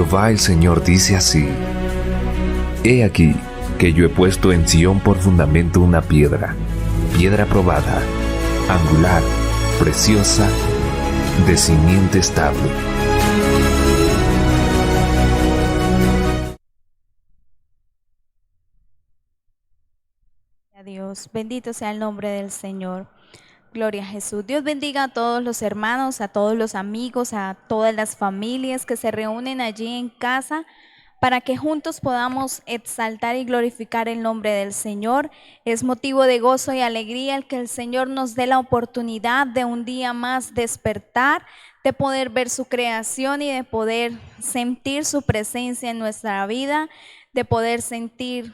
Jehová el Señor dice así: He aquí que yo he puesto en Sión por fundamento una piedra, piedra probada, angular, preciosa, de simiente estable. Dios, bendito sea el nombre del Señor. Gloria a Jesús. Dios bendiga a todos los hermanos, a todos los amigos, a todas las familias que se reúnen allí en casa para que juntos podamos exaltar y glorificar el nombre del Señor. Es motivo de gozo y alegría el que el Señor nos dé la oportunidad de un día más despertar, de poder ver su creación y de poder sentir su presencia en nuestra vida, de poder sentir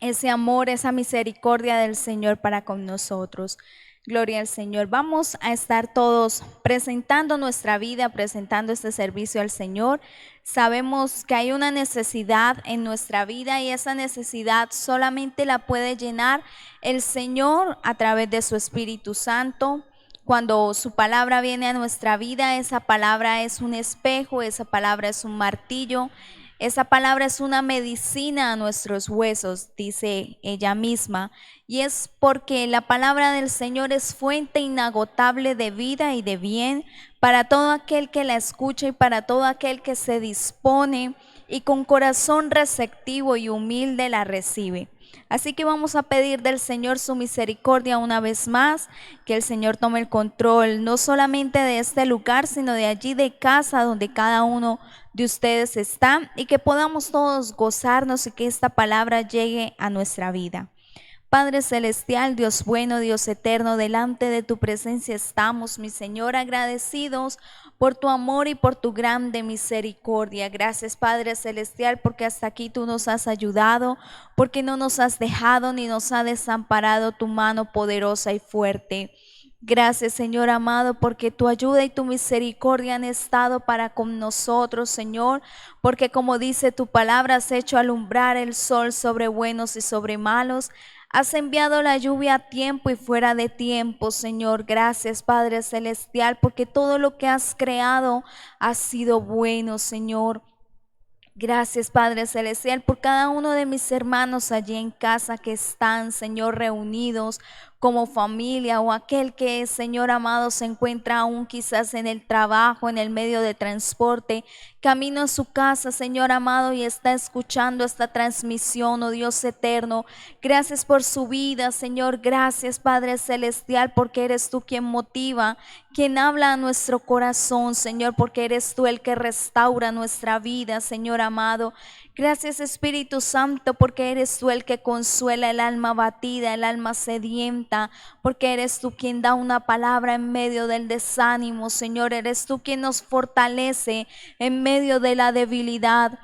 ese amor, esa misericordia del Señor para con nosotros. Gloria al Señor. Vamos a estar todos presentando nuestra vida, presentando este servicio al Señor. Sabemos que hay una necesidad en nuestra vida y esa necesidad solamente la puede llenar el Señor a través de su Espíritu Santo. Cuando su palabra viene a nuestra vida, esa palabra es un espejo, esa palabra es un martillo. Esa palabra es una medicina a nuestros huesos, dice ella misma, y es porque la palabra del Señor es fuente inagotable de vida y de bien para todo aquel que la escucha y para todo aquel que se dispone y con corazón receptivo y humilde la recibe. Así que vamos a pedir del Señor su misericordia una vez más, que el Señor tome el control, no solamente de este lugar, sino de allí de casa donde cada uno de ustedes está, y que podamos todos gozarnos y que esta palabra llegue a nuestra vida. Padre celestial, Dios bueno, Dios eterno, delante de tu presencia estamos, mi Señor, agradecidos por tu amor y por tu grande misericordia. Gracias, Padre celestial, porque hasta aquí tú nos has ayudado, porque no nos has dejado ni nos ha desamparado tu mano poderosa y fuerte. Gracias, Señor amado, porque tu ayuda y tu misericordia han estado para con nosotros, Señor, porque como dice tu palabra, has hecho alumbrar el sol sobre buenos y sobre malos. Has enviado la lluvia a tiempo y fuera de tiempo, Señor. Gracias, Padre celestial, porque todo lo que has creado ha sido bueno, Señor. Gracias, Padre celestial, por cada uno de mis hermanos allí en casa que están, Señor, reunidos como familia, o aquel que, Señor amado, se encuentra aún quizás en el trabajo, en el medio de transporte, camino a su casa, Señor amado, y está escuchando esta transmisión, oh Dios eterno. Gracias por su vida, Señor. Gracias, Padre celestial, porque eres tú quien motiva, quien habla a nuestro corazón, Señor, porque eres tú el que restaura nuestra vida, Señor amado. Gracias, Espíritu Santo, porque eres tú el que consuela el alma abatida, el alma sedienta, porque eres tú quien da una palabra en medio del desánimo, Señor. Eres tú quien nos fortalece en medio de la debilidad.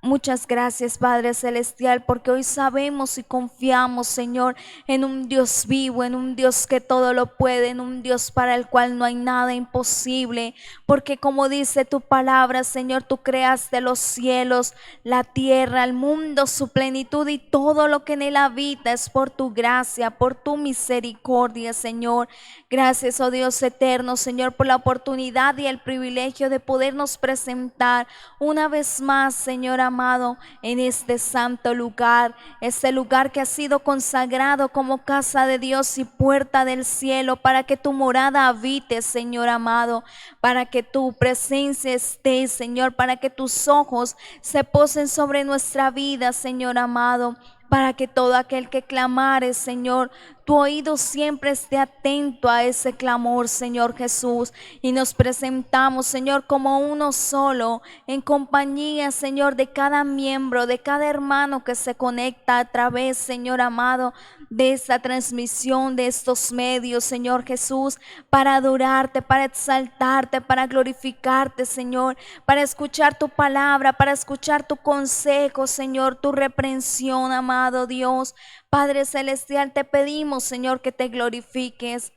Muchas gracias, Padre celestial, porque hoy sabemos y confiamos, Señor, en un Dios vivo, en un Dios que todo lo puede, en un Dios para el cual no hay nada imposible, porque como dice tu palabra, Señor, tú creaste los cielos, la tierra, el mundo, su plenitud y todo lo que en él habita es por tu gracia, por tu misericordia, Señor. Gracias, oh Dios eterno, Señor, por la oportunidad y el privilegio de podernos presentar una vez más, Señor amado, en este santo lugar, este lugar que ha sido consagrado como casa de Dios y puerta del cielo, para que tu morada habite, Señor amado, para que tu presencia esté, Señor, para que tus ojos se posen sobre nuestra vida, Señor amado, para que todo aquel que clamare, Señor, tu oído siempre esté atento a ese clamor, Señor Jesús. Y nos presentamos, Señor, como uno solo, en compañía, Señor, de cada miembro, de cada hermano que se conecta a través, Señor amado, de esta transmisión, de estos medios, Señor Jesús, para adorarte, para exaltarte, para glorificarte, Señor, para escuchar tu palabra, para escuchar tu consejo, Señor, tu reprensión, amado Dios. Padre celestial, te pedimos, Señor, que te glorifiques,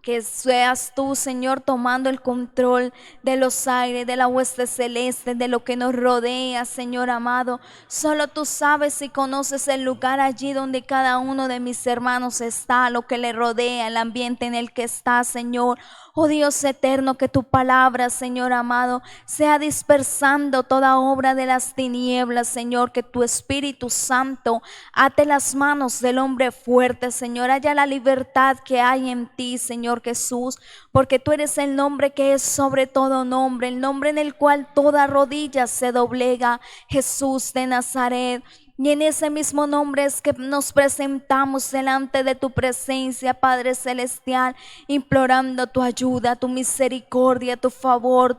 Que seas tú, Señor, tomando el control de los aires, de la hueste celeste, de lo que nos rodea, Señor amado. Solo tú sabes y conoces el lugar allí donde cada uno de mis hermanos está, lo que le rodea, el ambiente en el que está, Señor. Oh Dios eterno, que tu palabra, Señor amado, sea dispersando toda obra de las tinieblas, Señor. Que tu Espíritu Santo ate las manos del hombre fuerte, Señor. Haya la libertad que hay en ti, Señor Jesús, porque tú eres el nombre que es sobre todo nombre, el nombre en el cual toda rodilla se doblega, Jesús de Nazaret. Y en ese mismo nombre es que nos presentamos delante de tu presencia, Padre Celestial, implorando tu ayuda, tu misericordia, tu favor.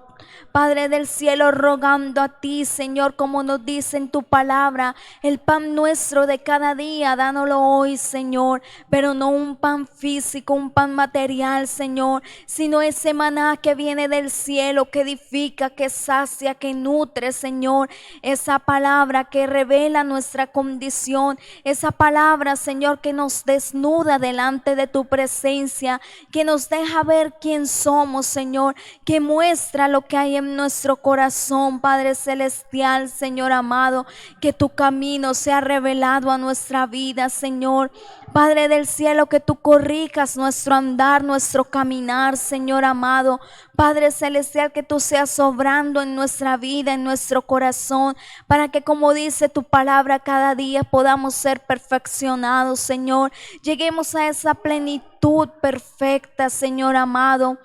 Padre del cielo, rogando a ti, Señor, como nos dice en tu palabra, el pan nuestro de cada día, dánoslo hoy, Señor, pero no un pan físico, un pan material, Señor, sino ese maná que viene del cielo, que edifica, que sacia, que nutre, Señor, esa palabra que revela nuestra condición, esa palabra, Señor, que nos desnuda delante de tu presencia, que nos deja ver quién somos, Señor, que muestra lo que hay en nuestro corazón, Padre Celestial, Señor amado, que tu camino sea revelado a nuestra vida, Señor. Padre del cielo, que tú corrijas nuestro andar, nuestro caminar, Señor amado. Padre Celestial, que tú seas obrando en nuestra vida, en nuestro corazón, para que, como dice tu palabra, cada día podamos ser perfeccionados, Señor. Lleguemos a esa plenitud perfecta, Señor amado.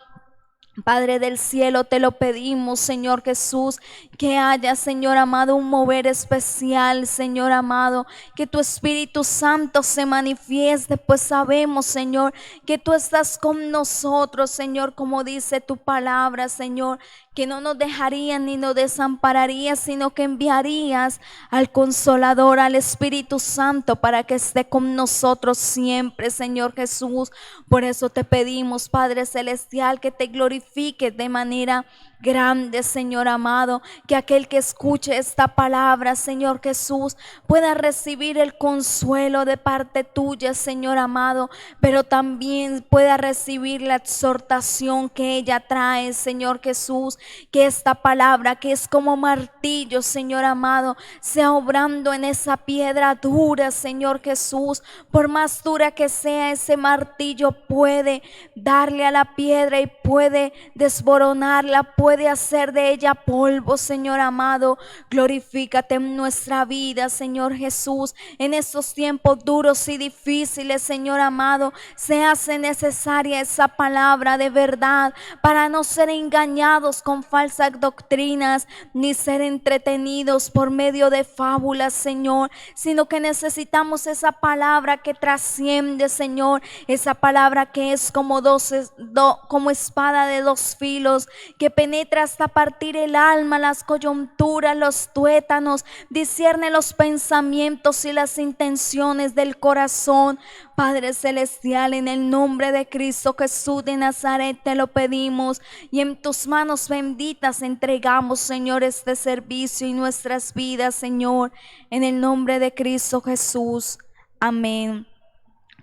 Padre del cielo, te lo pedimos, Señor Jesús, que haya, Señor amado, un mover especial, Señor amado, que tu Espíritu Santo se manifieste, pues sabemos, Señor, que tú estás con nosotros, Señor, como dice tu palabra, Señor, que no nos dejarías ni nos desampararías, sino que enviarías al Consolador, al Espíritu Santo, para que esté con nosotros siempre, Señor Jesús. Por eso te pedimos, Padre Celestial, que te glorifiques de manera grande, Señor amado, que aquel que escuche esta palabra, Señor Jesús, pueda recibir el consuelo de parte tuya, Señor amado, pero también pueda recibir la exhortación que ella trae, Señor Jesús, que esta palabra que es como martillo, Señor amado, sea obrando en esa piedra dura, Señor Jesús. Por más dura que sea, ese martillo puede darle a la piedra y puede desboronarla, puede hacer de ella polvo, Señor amado. Glorifícate en nuestra vida, Señor Jesús, en estos tiempos duros y difíciles, Señor amado. Se hace necesaria esa palabra de verdad para no ser engañados con falsas doctrinas, ni ser entretenidos por medio de fábulas, Señor, sino que necesitamos esa palabra que trasciende, Señor, esa palabra que es como como espada de dos filos, que penetra hasta partir el alma, las coyunturas, los tuétanos, discierne los pensamientos y las intenciones del corazón. Padre Celestial, en el nombre de Cristo Jesús de Nazaret te lo pedimos, y en tus manos benditas entregamos, Señor, este servicio y nuestras vidas, Señor, en el nombre de Cristo Jesús. Amén.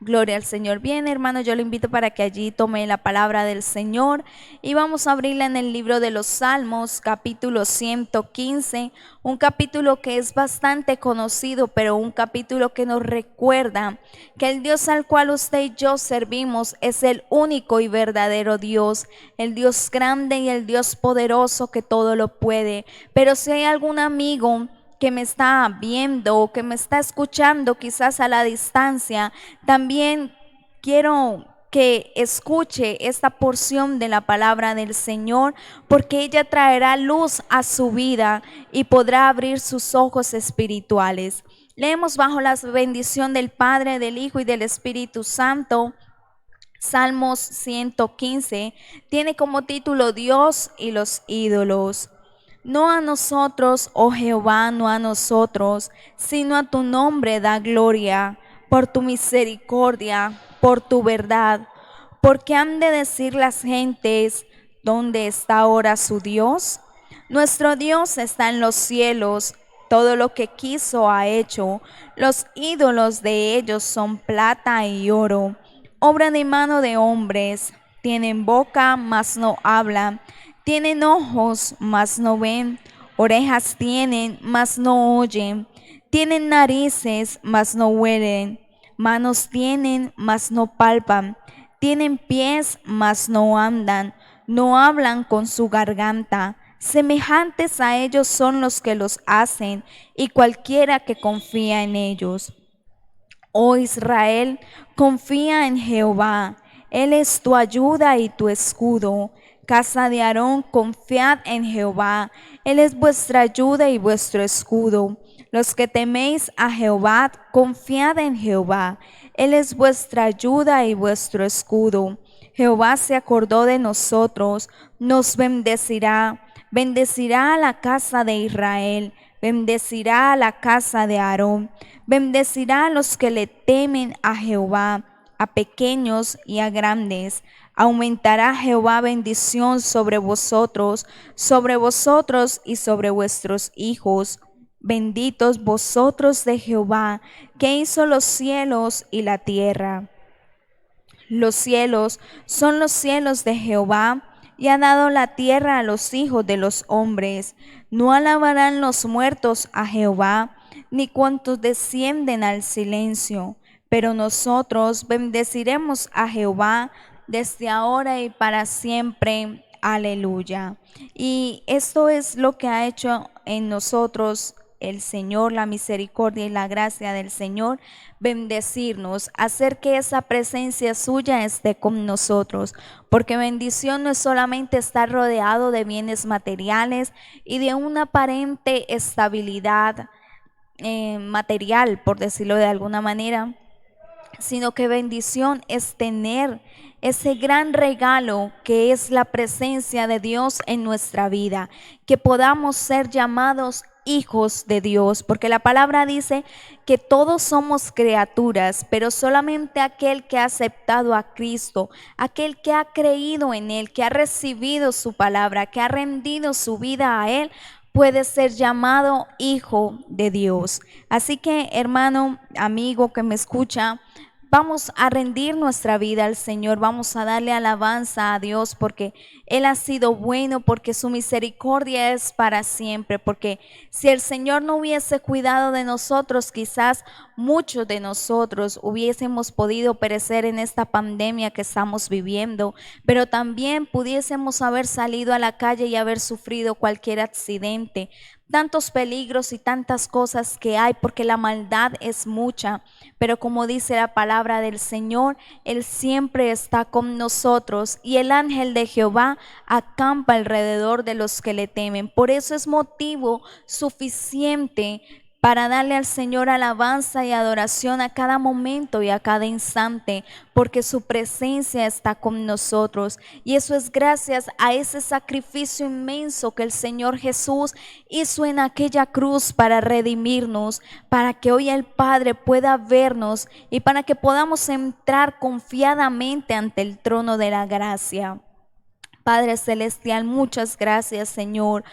Gloria al Señor. Bien, hermano, yo le invito para que allí tome la palabra del Señor y vamos a abrirla en el libro de los Salmos, capítulo 115, un capítulo que es bastante conocido, pero un capítulo que nos recuerda que el Dios al cual usted y yo servimos es el único y verdadero Dios, el Dios grande y el Dios poderoso que todo lo puede. Pero si hay algún amigo que me está viendo o que me está escuchando quizás a la distancia, también quiero que escuche esta porción de la palabra del Señor, porque ella traerá luz a su vida y podrá abrir sus ojos espirituales. Leemos bajo la bendición del Padre, del Hijo y del Espíritu Santo. Salmos 115 tiene como título Dios y los ídolos. No a nosotros, oh Jehová, no a nosotros, sino a tu nombre da gloria, por tu misericordia, por tu verdad. Porque han de decir las gentes, ¿dónde está ahora su Dios? Nuestro Dios está en los cielos, todo lo que quiso ha hecho. Los ídolos de ellos son plata y oro, obra de mano de hombres. Tienen boca, mas no hablan. Tienen ojos, mas no ven. Orejas tienen, mas no oyen. Tienen narices, mas no huelen. Manos tienen, mas no palpan. Tienen pies, mas no andan. No hablan con su garganta. Semejantes a ellos son los que los hacen, y cualquiera que confía en ellos. Oh Israel, confía en Jehová. Él es tu ayuda y tu escudo. Casa de Aarón, confiad en Jehová. Él es vuestra ayuda y vuestro escudo. Los que teméis a Jehová, confiad en Jehová. Él es vuestra ayuda y vuestro escudo. Jehová se acordó de nosotros, nos bendecirá. Bendecirá a la casa de Israel, bendecirá a la casa de Aarón, bendecirá a los que le temen a Jehová, a pequeños y a grandes. Aumentará Jehová bendición sobre vosotros y sobre vuestros hijos. Benditos vosotros de Jehová, que hizo los cielos y la tierra. Los cielos son los cielos de Jehová, y ha dado la tierra a los hijos de los hombres. No alabarán los muertos a Jehová, ni cuantos descienden al silencio. Pero nosotros bendeciremos a Jehová desde ahora y para siempre. Aleluya. Y esto es lo que ha hecho en nosotros el Señor, la misericordia y la gracia del Señor, bendecirnos, hacer que esa presencia suya esté con nosotros, porque bendición no es solamente estar rodeado de bienes materiales y de una aparente estabilidad material, por decirlo de alguna manera, sino que bendición es tener ese gran regalo que es la presencia de Dios en nuestra vida, que podamos ser llamados hijos de Dios, porque la palabra dice que todos somos criaturas, pero solamente aquel que ha aceptado a Cristo, aquel que ha creído en Él, que ha recibido su palabra, que ha rendido su vida a Él, puede ser llamado hijo de Dios. Así que, hermano, amigo que me escucha, vamos a rendir nuestra vida al Señor, vamos a darle alabanza a Dios porque Él ha sido bueno, porque su misericordia es para siempre, porque si el Señor no hubiese cuidado de nosotros, quizás muchos de nosotros hubiésemos podido perecer en esta pandemia que estamos viviendo, pero también pudiésemos haber salido a la calle y haber sufrido cualquier accidente. Tantos peligros y tantas cosas que hay porque la maldad es mucha, pero como dice la palabra del Señor, Él siempre está con nosotros y el ángel de Jehová acampa alrededor de los que le temen. Por eso es motivo suficiente para darle al Señor alabanza y adoración a cada momento y a cada instante, porque su presencia está con nosotros. Y eso es gracias a ese sacrificio inmenso que el Señor Jesús hizo en aquella cruz para redimirnos, para que hoy el Padre pueda vernos y para que podamos entrar confiadamente ante el trono de la gracia. Padre Celestial, muchas gracias, Señor.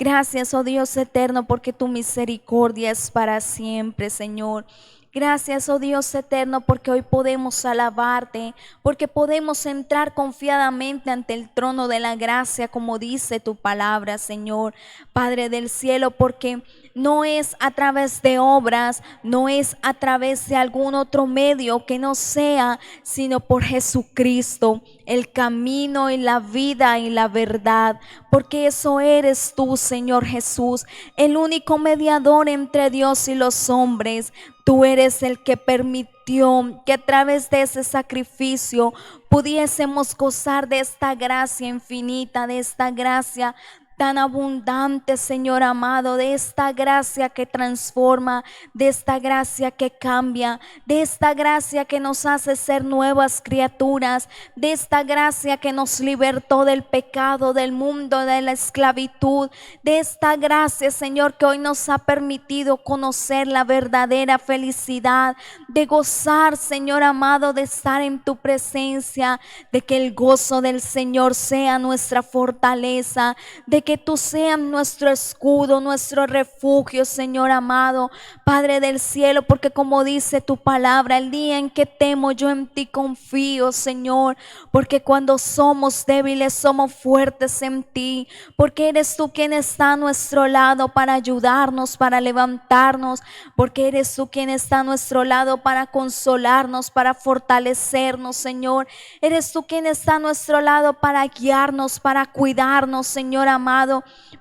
Gracias, oh Dios eterno, porque tu misericordia es para siempre, Señor. Gracias, oh Dios eterno, porque hoy podemos alabarte, porque podemos entrar confiadamente ante el trono de la gracia, como dice tu palabra, Señor. Padre del cielo, porque no es a través de obras, no es a través de algún otro medio que no sea, sino por Jesucristo, el camino y la vida y la verdad, porque eso eres tú, Señor Jesús, el único mediador entre Dios y los hombres. Tú eres el que permitió que a través de ese sacrificio pudiésemos gozar de esta gracia infinita, de esta gracia tan abundante, Señor amado, de esta gracia que transforma, de esta gracia que cambia, de esta gracia que nos hace ser nuevas criaturas, de esta gracia que nos libertó del pecado, del mundo, de la esclavitud, de esta gracia, Señor, que hoy nos ha permitido conocer la verdadera felicidad, de gozar, Señor amado, de estar en tu presencia, de que el gozo del Señor sea nuestra fortaleza, de que que tú seas nuestro escudo, nuestro refugio, Señor amado, Padre del cielo, porque como dice tu palabra, el día en que temo yo en ti confío, Señor, porque cuando somos débiles somos fuertes en ti, porque eres tú quien está a nuestro lado para ayudarnos, para levantarnos, porque eres tú quien está a nuestro lado para consolarnos, para fortalecernos, Señor. Eres tú quien está a nuestro lado para guiarnos, para cuidarnos, Señor amado,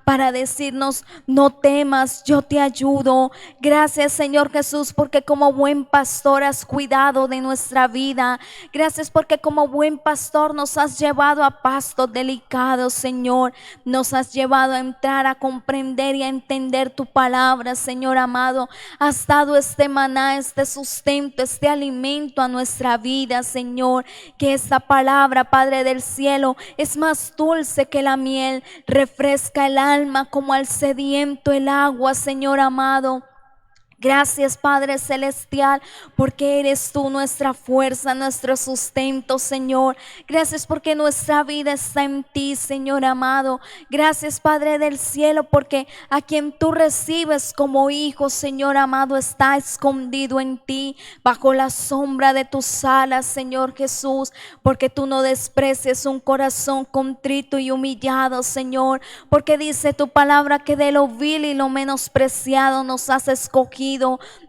para decirnos: no temas, yo te ayudo. Gracias, Señor Jesús, porque como buen pastor has cuidado de nuestra vida. Gracias porque como buen pastor nos has llevado a pastos delicados, Señor. Nos has llevado a entrar a comprender y a entender tu palabra, Señor amado. Has dado este maná, este sustento, este alimento a nuestra vida, Señor. Que esta palabra, Padre del cielo, es más dulce que la miel, refresca el alma como al sediento el agua, Señor amado. Gracias, Padre celestial, porque eres tú nuestra fuerza, nuestro sustento, Señor. Gracias porque nuestra vida está en ti, Señor amado. Gracias, Padre del cielo, porque a quien tú recibes como hijo, Señor amado, está escondido en ti, bajo la sombra de tus alas, Señor Jesús, porque tú no desprecias un corazón contrito y humillado, Señor, porque dice tu palabra que de lo vil y lo menospreciado nos has escogido.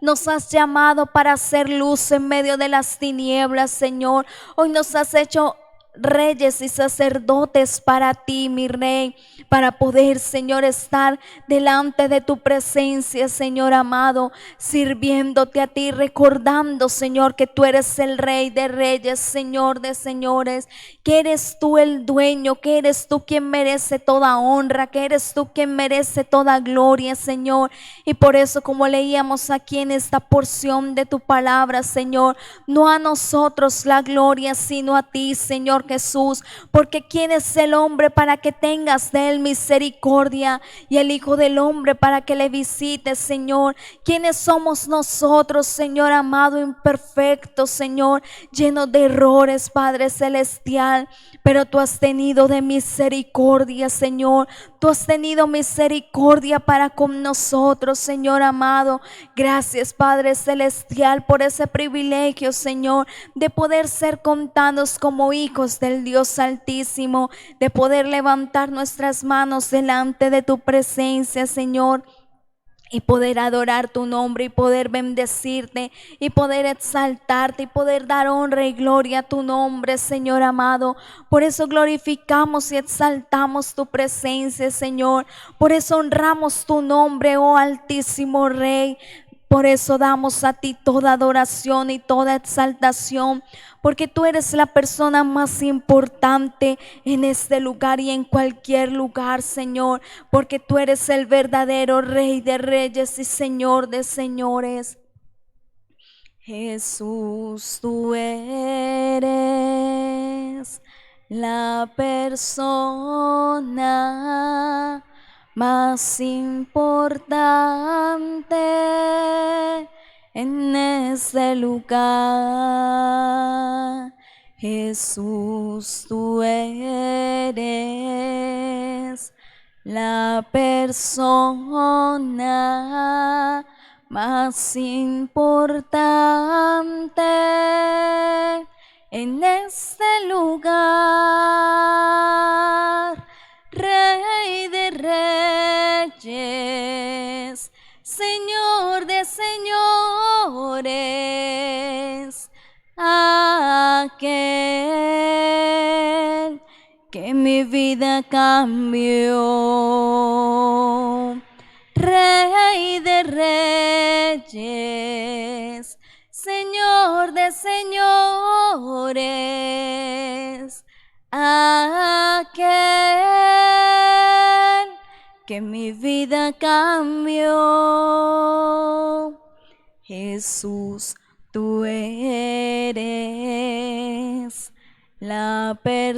Nos has llamado para hacer luz en medio de las tinieblas, Señor. Hoy nos has hecho reyes y sacerdotes para ti, mi Rey, para poder, Señor, estar delante de tu presencia, Señor amado, sirviéndote a ti, recordando, Señor, que tú eres el Rey de reyes, Señor de señores, que eres tú el dueño, que eres tú quien merece toda honra, que eres tú quien merece toda gloria, Señor. Y por eso, como leíamos aquí en esta porción de tu palabra, Señor, no a nosotros la gloria, sino a ti, Señor Jesús, porque ¿quién es el hombre para que tengas de él misericordia? Y el Hijo del Hombre para que le visites, Señor. ¿Quiénes somos nosotros, Señor amado, imperfectos, Señor, llenos de errores, Padre celestial? Pero tú has tenido de misericordia, Señor. Tú has tenido misericordia para con nosotros, Señor amado. Gracias, Padre celestial, por ese privilegio, Señor, de poder ser contados como hijos del Dios Altísimo, de poder levantar nuestras manos delante de tu presencia, Señor, y poder adorar tu nombre y poder bendecirte y poder exaltarte y poder dar honra y gloria a tu nombre, Señor amado. Por eso glorificamos y exaltamos tu presencia, Señor. Por eso honramos tu nombre, oh Altísimo Rey. Por eso damos a ti toda adoración y toda exaltación, porque tú eres la persona más importante en este lugar y en cualquier lugar, Señor, porque tú eres el verdadero Rey de reyes y Señor de señores. Jesús, tú eres la persona más importante en este lugar. Jesús, tú eres la persona más importante en este lugar. Rey de reyes, Señor de señores, aquel que mi vida cambió. Rey de reyes, Señor de señores, aquel que mi vida cambió. Jesús, tú eres la persona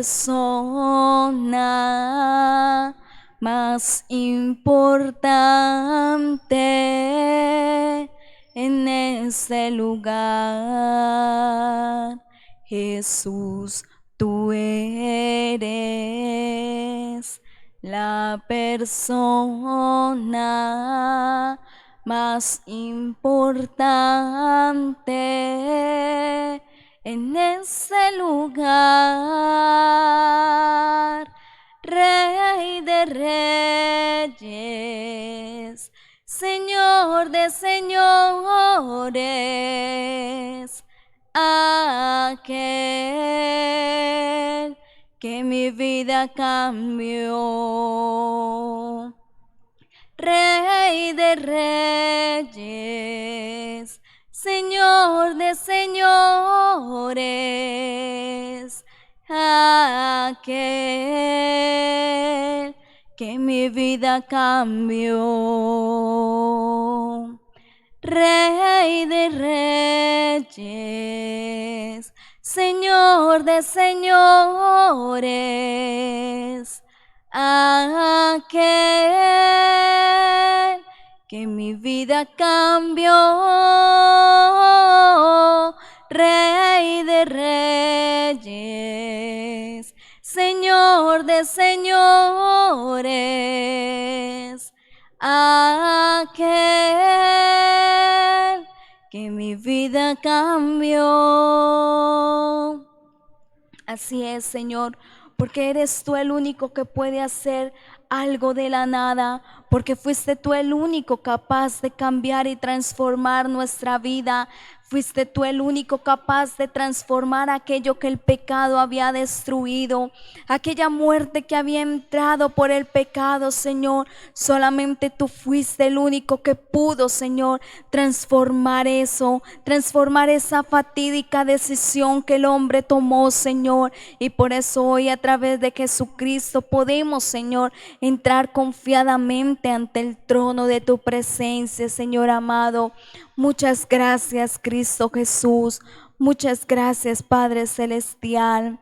más importante en este lugar. Jesús, tú eres la persona más importante en ese lugar. Rey de reyes, Señor de señores, aquel que mi vida cambió. Rey de reyes, Señor de señores, aquel que mi vida cambió. Rey de reyes, Señor de señores, aquel que mi vida cambió. Rey de reyes, Señor de señores, aquel que mi vida cambió. Así es, Señor, porque eres tú el único que puede hacer algo de la nada, porque fuiste tú el único capaz de cambiar y transformar nuestra vida. Fuiste tú el único capaz de transformar aquello que el pecado había destruido, aquella muerte que había entrado por el pecado, Señor. Solamente tú fuiste el único que pudo, Señor, transformar eso, transformar esa fatídica decisión que el hombre tomó, Señor. Y por eso hoy a través de Jesucristo podemos, Señor, entrar confiadamente ante el trono de tu presencia, Señor amado. Muchas gracias, Cristo Jesús. Muchas gracias, Padre Celestial.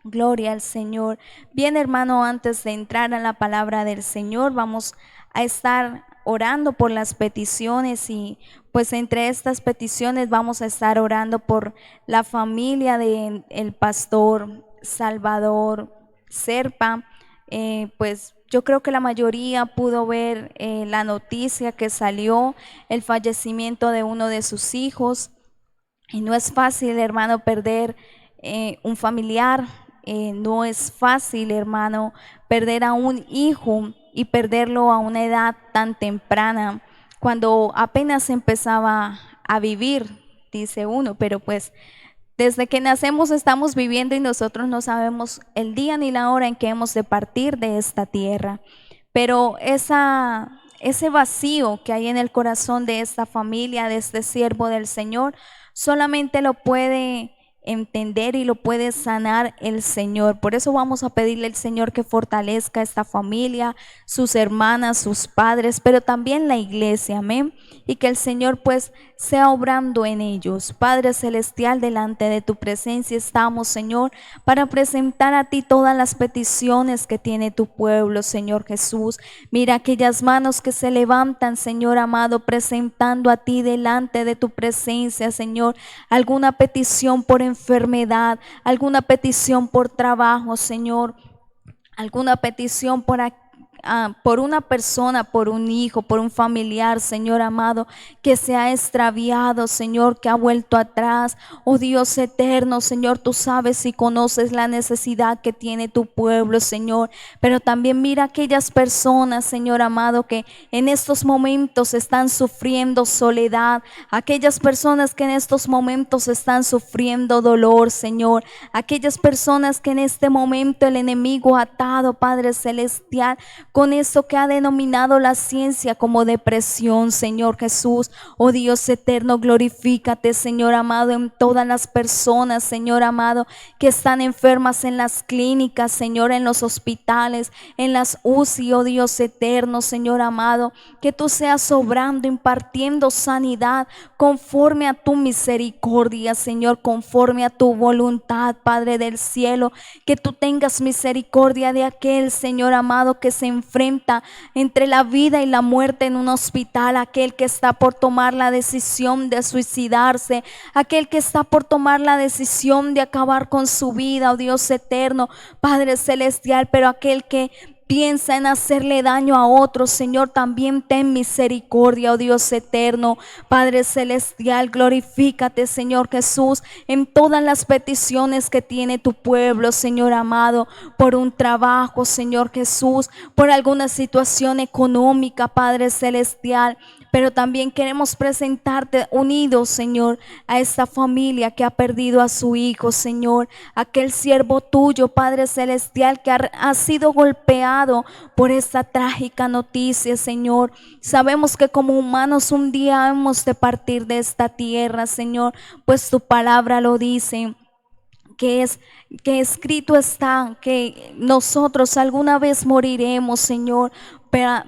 Gloria al Señor. Bien, hermano, antes de entrar a la palabra del Señor, vamos a estar orando por las peticiones, y pues entre estas peticiones vamos a estar orando por la familia del pastor Salvador Serpa. Pues yo creo que la mayoría pudo ver la noticia que salió, el fallecimiento de uno de sus hijos. Y no es fácil, hermano, perder un familiar. No es fácil, hermano, perder a un hijo y perderlo a una edad tan temprana, cuando apenas empezaba a vivir, dice uno, pero pues desde que nacemos estamos viviendo y nosotros no sabemos el día ni la hora en que hemos de partir de esta tierra. Pero ese vacío que hay en el corazón de esta familia, de este siervo del Señor, solamente lo puede entender y lo puede sanar el Señor. Por eso vamos a pedirle al Señor que fortalezca a esta familia, sus hermanas, sus padres, pero también la iglesia, amén. Y que el Señor pues sea obrando en ellos. Padre Celestial, delante de tu presencia estamos, Señor, para presentar a ti todas las peticiones que tiene tu pueblo, Señor Jesús. Mira aquellas manos que se levantan, Señor amado, presentando a ti delante de tu presencia, Señor, alguna petición por enfermedad, alguna petición por trabajo, Señor, alguna petición por una persona, por un hijo, por un familiar, Señor amado, que se ha extraviado, Señor, que ha vuelto atrás. Oh Dios eterno, Señor, tú sabes y conoces la necesidad que tiene tu pueblo, Señor. Pero también mira aquellas personas, Señor amado, que en estos momentos están sufriendo soledad, aquellas personas que en estos momentos están sufriendo dolor, Señor, aquellas personas que en este momento el enemigo ha atado, Padre Celestial, con eso que ha denominado la ciencia como depresión, Señor Jesús. Oh Dios eterno, glorifícate, Señor amado, en todas las personas, Señor amado, que están enfermas en las clínicas, Señor, en los hospitales, en las UCI, oh Dios eterno, Señor amado, que tú seas obrando, impartiendo sanidad conforme a tu misericordia, Señor, conforme a tu voluntad, Padre del cielo. Que tú tengas misericordia de aquel, Señor amado, que se enfrenta entre la vida y la muerte en un hospital, aquel que está por tomar la decisión de suicidarse, aquel que está por tomar la decisión de acabar con su vida, oh Dios eterno, Padre Celestial, pero aquel que piensa en hacerle daño a otros, Señor, también ten misericordia, oh Dios eterno. Padre celestial, glorifícate, Señor Jesús, en todas las peticiones que tiene tu pueblo, Señor amado, por un trabajo, Señor Jesús, por alguna situación económica, Padre celestial. Pero también queremos presentarte unidos, Señor, a esta familia que ha perdido a su hijo, Señor, aquel siervo tuyo, Padre celestial, que ha sido golpeado por esta trágica noticia, Señor. Sabemos que como humanos un día hemos de partir de esta tierra, Señor, pues tu palabra lo dice. Que escrito está que nosotros alguna vez moriremos, Señor.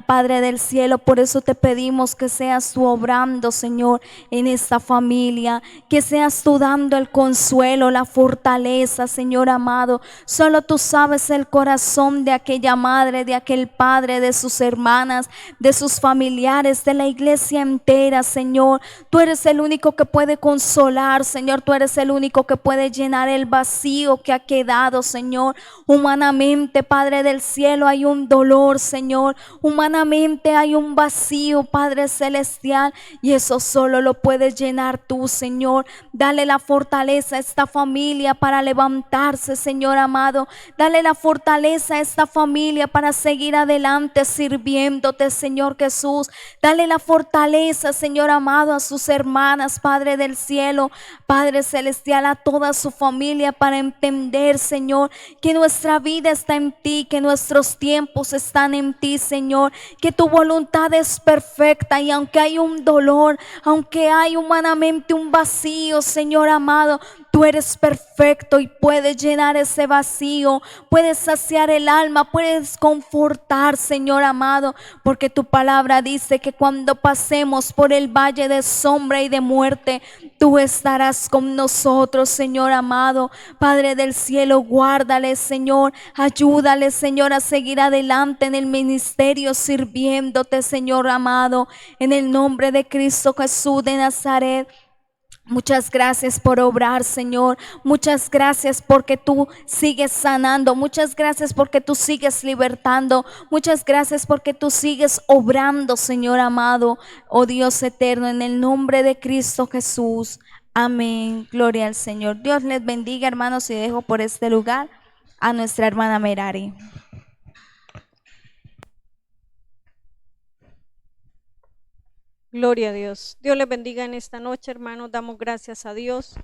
Padre del cielo, por eso te pedimos que seas tú obrando, Señor, en esta familia, que seas tú dando el consuelo, la fortaleza, Señor amado. Solo tú sabes el corazón de aquella madre, de aquel padre, de sus hermanas, de sus familiares, de la iglesia entera, Señor. Tú eres el único que puede consolar, Señor. Tú eres el único que puede llenar el vacío que ha quedado, Señor. Humanamente, Padre del cielo, hay un dolor, Señor. Humanamente hay un vacío, Padre celestial, y eso solo lo puedes llenar tú, Señor. Dale la fortaleza a esta familia para levantarse, Señor amado. Dale la fortaleza a esta familia para seguir adelante sirviéndote, Señor Jesús. Dale la fortaleza, Señor amado, a sus hermanas, Padre del cielo, Padre celestial, a toda su familia, para entender, Señor, que nuestra vida está en ti, que nuestros tiempos están en ti, Señor, que tu voluntad es perfecta, y aunque hay un dolor, aunque hay humanamente un vacío, Señor amado, tú eres perfecto y puedes llenar ese vacío, puedes saciar el alma, puedes confortar, Señor amado, porque tu palabra dice que cuando pasemos por el valle de sombra y de muerte, tú estarás con nosotros, Señor amado. Padre del cielo, guárdale, Señor, ayúdale, Señor, a seguir adelante en el ministerio sirviéndote, Señor amado, en el nombre de Cristo Jesús de Nazaret. Muchas gracias por obrar, Señor. Muchas gracias porque tú sigues sanando. Muchas gracias porque tú sigues libertando. Muchas gracias porque tú sigues obrando, Señor amado. Oh Dios eterno, en el nombre de Cristo Jesús. Amén. Gloria al Señor. Dios les bendiga, hermanos, y dejo por este lugar a nuestra hermana Merari. Gloria a Dios. Dios les bendiga en esta noche, hermanos. Damos gracias a Dios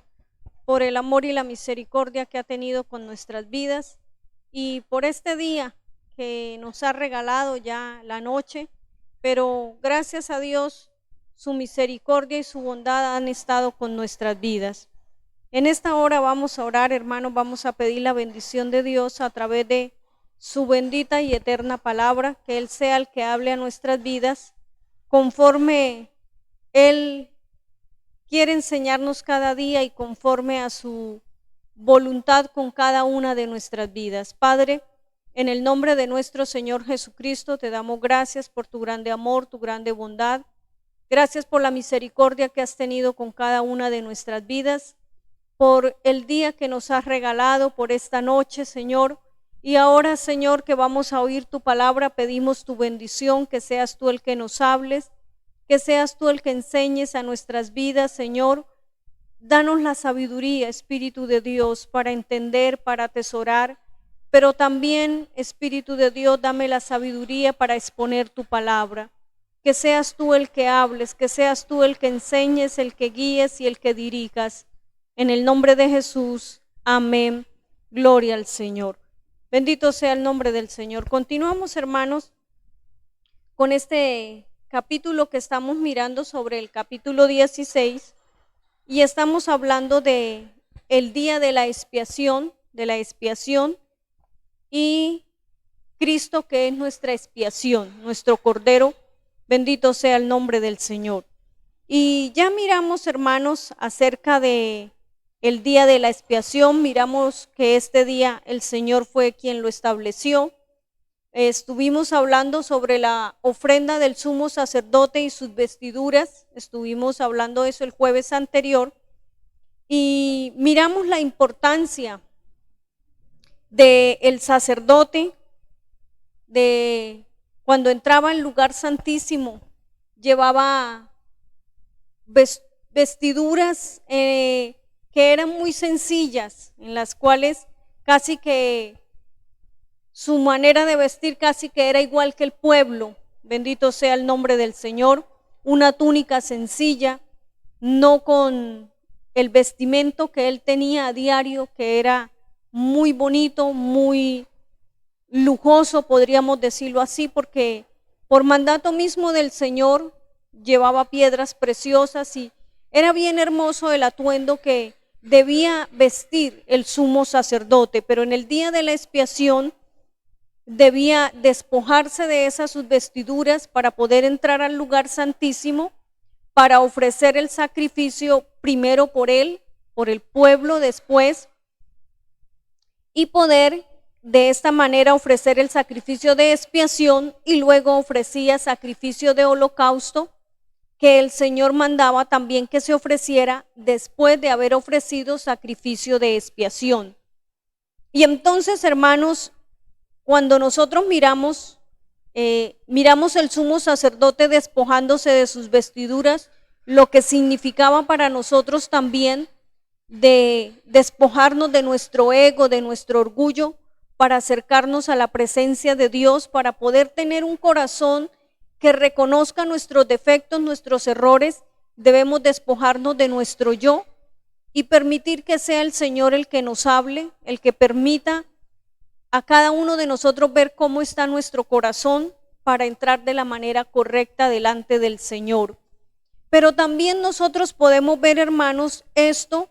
por el amor y la misericordia que ha tenido con nuestras vidas y por este día que nos ha regalado ya la noche, pero gracias a Dios su misericordia y su bondad han estado con nuestras vidas. En esta hora vamos a orar, hermanos, vamos a pedir la bendición de Dios a través de su bendita y eterna palabra, que Él sea el que hable a nuestras vidas conforme Él quiere enseñarnos cada día y conforme a su voluntad con cada una de nuestras vidas. Padre, en el nombre de nuestro Señor Jesucristo, te damos gracias por tu grande amor, tu grande bondad. Gracias por la misericordia que has tenido con cada una de nuestras vidas, por el día que nos has regalado, por esta noche, Señor. Y ahora, Señor, que vamos a oír tu palabra, pedimos tu bendición, que seas tú el que nos hables, que seas tú el que enseñes a nuestras vidas, Señor. Danos la sabiduría, Espíritu de Dios, para entender, para atesorar, pero también, Espíritu de Dios, dame la sabiduría para exponer tu palabra. Que seas tú el que hables, que seas tú el que enseñes, el que guíes y el que dirijas. En el nombre de Jesús, amén. Gloria al Señor. Bendito sea el nombre del Señor. Continuamos, hermanos, con este capítulo que estamos mirando sobre el capítulo 16 y estamos hablando de el día de la expiación y Cristo, que es nuestra expiación, nuestro Cordero. Bendito sea el nombre del Señor. Y ya miramos, hermanos, acerca de el día de la expiación. Miramos que este día el Señor fue quien lo estableció. Estuvimos hablando sobre la ofrenda del sumo sacerdote y sus vestiduras. Estuvimos hablando de eso el jueves anterior. Y miramos la importancia del sacerdote, de cuando entraba al lugar santísimo, llevaba vestiduras que eran muy sencillas, en las cuales casi que su manera de vestir casi que era igual que el pueblo. Bendito sea el nombre del Señor. Una túnica sencilla, no con el vestimento que él tenía a diario, que era muy bonito, muy lujoso, podríamos decirlo así, porque por mandato mismo del Señor llevaba piedras preciosas y era bien hermoso el atuendo que debía vestir el sumo sacerdote, pero en el día de la expiación debía despojarse de esas sus vestiduras para poder entrar al lugar santísimo, para ofrecer el sacrificio primero por él, por el pueblo después, y poder de esta manera ofrecer el sacrificio de expiación, y luego ofrecía sacrificio de holocausto, que el Señor mandaba también que se ofreciera después de haber ofrecido sacrificio de expiación. Y entonces, hermanos, cuando nosotros miramos el sumo sacerdote despojándose de sus vestiduras, lo que significaba para nosotros también de despojarnos de nuestro ego, de nuestro orgullo, para acercarnos a la presencia de Dios, para poder tener un corazón que reconozca nuestros defectos, nuestros errores. Debemos despojarnos de nuestro yo y permitir que sea el Señor el que nos hable, el que permita a cada uno de nosotros ver cómo está nuestro corazón para entrar de la manera correcta delante del Señor. Pero también nosotros podemos ver, hermanos, esto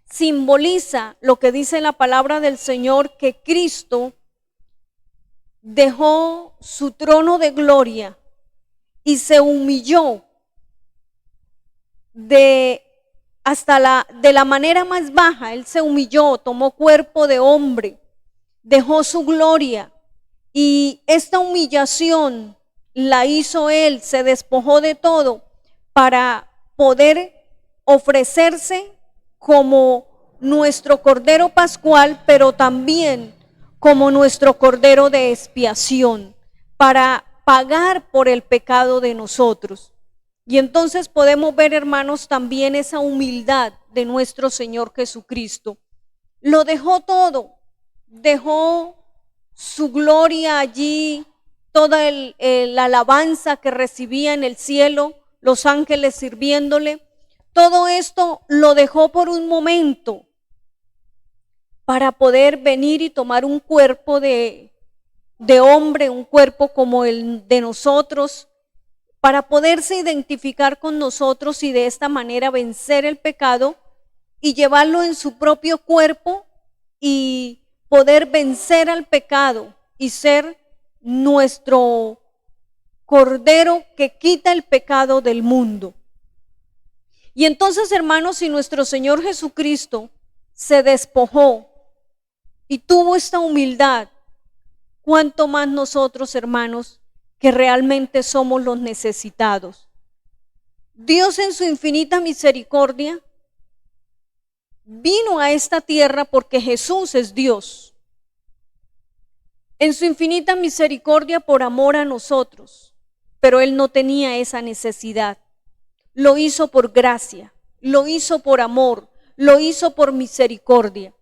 simboliza lo que dice la palabra del Señor, que Cristo dejó su trono de gloria y se humilló de la manera más baja. Él se humilló, tomó cuerpo de hombre, dejó su gloria, y esta humillación la hizo él, se despojó de todo para poder ofrecerse como nuestro Cordero Pascual, pero también como nuestro Cordero de expiación, para pagar por el pecado de nosotros. Y entonces podemos ver, hermanos, también esa humildad de nuestro Señor Jesucristo. Lo dejó todo, dejó su gloria allí, toda la alabanza que recibía en el cielo, los ángeles sirviéndole. Todo esto lo dejó por un momento para poder venir y tomar un cuerpo de hombre, un cuerpo como el de nosotros, para poderse identificar con nosotros y de esta manera vencer el pecado y llevarlo en su propio cuerpo y poder vencer al pecado y ser nuestro Cordero que quita el pecado del mundo. Y entonces, hermanos, si nuestro Señor Jesucristo se despojó y tuvo esta humildad, ¿cuánto más nosotros, hermanos, que realmente somos los necesitados? Dios, en su infinita misericordia, vino a esta tierra porque Jesús es Dios. En su infinita misericordia, por amor a nosotros, pero Él no tenía esa necesidad. Lo hizo por gracia, lo hizo por amor, lo hizo por misericordia.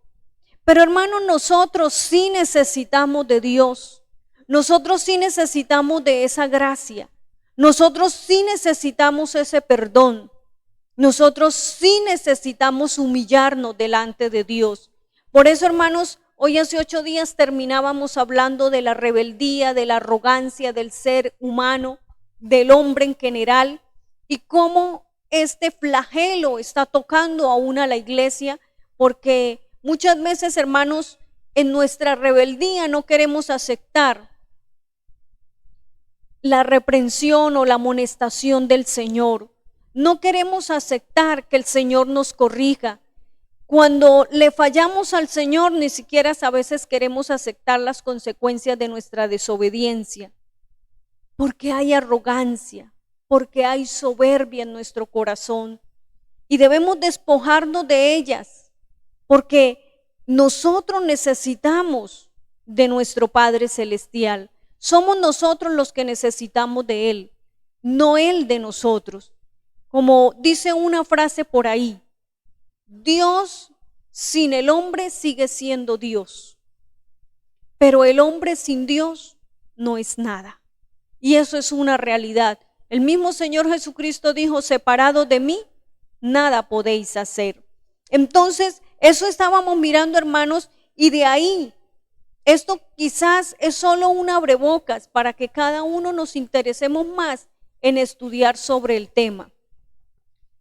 Pero, hermanos, nosotros sí necesitamos de Dios. Nosotros sí necesitamos de esa gracia. Nosotros sí necesitamos ese perdón. Nosotros sí necesitamos humillarnos delante de Dios. Por eso, hermanos, hoy hace 8 días terminábamos hablando de la rebeldía, de la arrogancia del ser humano, del hombre en general, y cómo este flagelo está tocando aún a la iglesia, porque muchas veces, hermanos, en nuestra rebeldía no queremos aceptar la reprensión o la amonestación del Señor. No queremos aceptar que el Señor nos corrija. Cuando le fallamos al Señor, ni siquiera a veces queremos aceptar las consecuencias de nuestra desobediencia, porque hay arrogancia, porque hay soberbia en nuestro corazón, y debemos despojarnos de ellas, porque nosotros necesitamos de nuestro Padre Celestial. Somos nosotros los que necesitamos de Él, no Él de nosotros. Como dice una frase por ahí, Dios sin el hombre sigue siendo Dios, pero el hombre sin Dios no es nada. Y eso es una realidad. El mismo Señor Jesucristo dijo, separados de mí, nada podéis hacer. Entonces, eso estábamos mirando, hermanos, y de ahí, esto quizás es solo un abrebocas para que cada uno nos interesemos más en estudiar sobre el tema.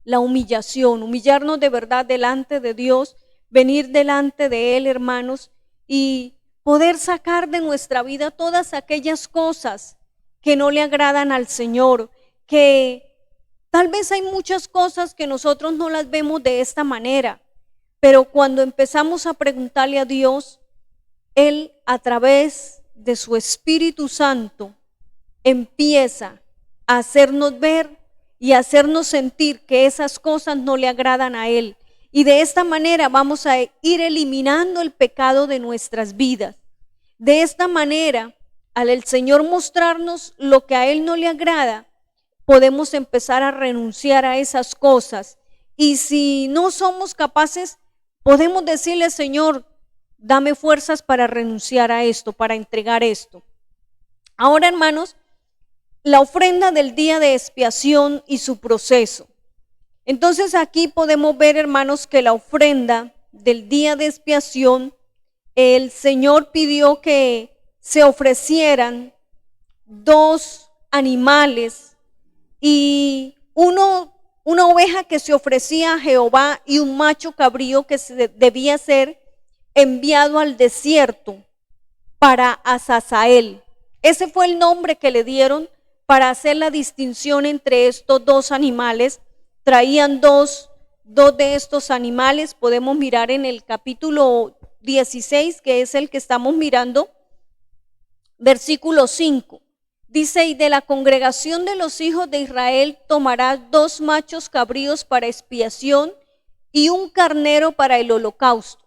La humillación, humillarnos de verdad delante de Dios, venir delante de Él, hermanos, y poder sacar de nuestra vida todas aquellas cosas que no le agradan al Señor, que tal vez hay muchas cosas que nosotros no las vemos de esta manera, pero cuando empezamos a preguntarle a Dios, Él a través de su Espíritu Santo empieza a hacernos ver y a hacernos sentir que esas cosas no le agradan a Él. Y de esta manera vamos a ir eliminando el pecado de nuestras vidas. De esta manera, al el Señor mostrarnos lo que a Él no le agrada, podemos empezar a renunciar a esas cosas. Y si no somos capaces, podemos decirle, Señor, dame fuerzas para renunciar a esto, para entregar esto. Ahora, hermanos, la ofrenda del día de expiación y su proceso. Entonces aquí podemos ver, hermanos, que la ofrenda del día de expiación, el Señor pidió que se ofrecieran 2 animales y una oveja que se ofrecía a Jehová y un macho cabrío que debía ser enviado al desierto para Azazael. Ese fue el nombre que le dieron para hacer la distinción entre estos 2 animales. Traían dos de estos animales, podemos mirar en el capítulo 16, que es el que estamos mirando, versículo 5. Dice, y de la congregación de los hijos de Israel tomarás 2 machos cabríos para expiación y un carnero para el holocausto.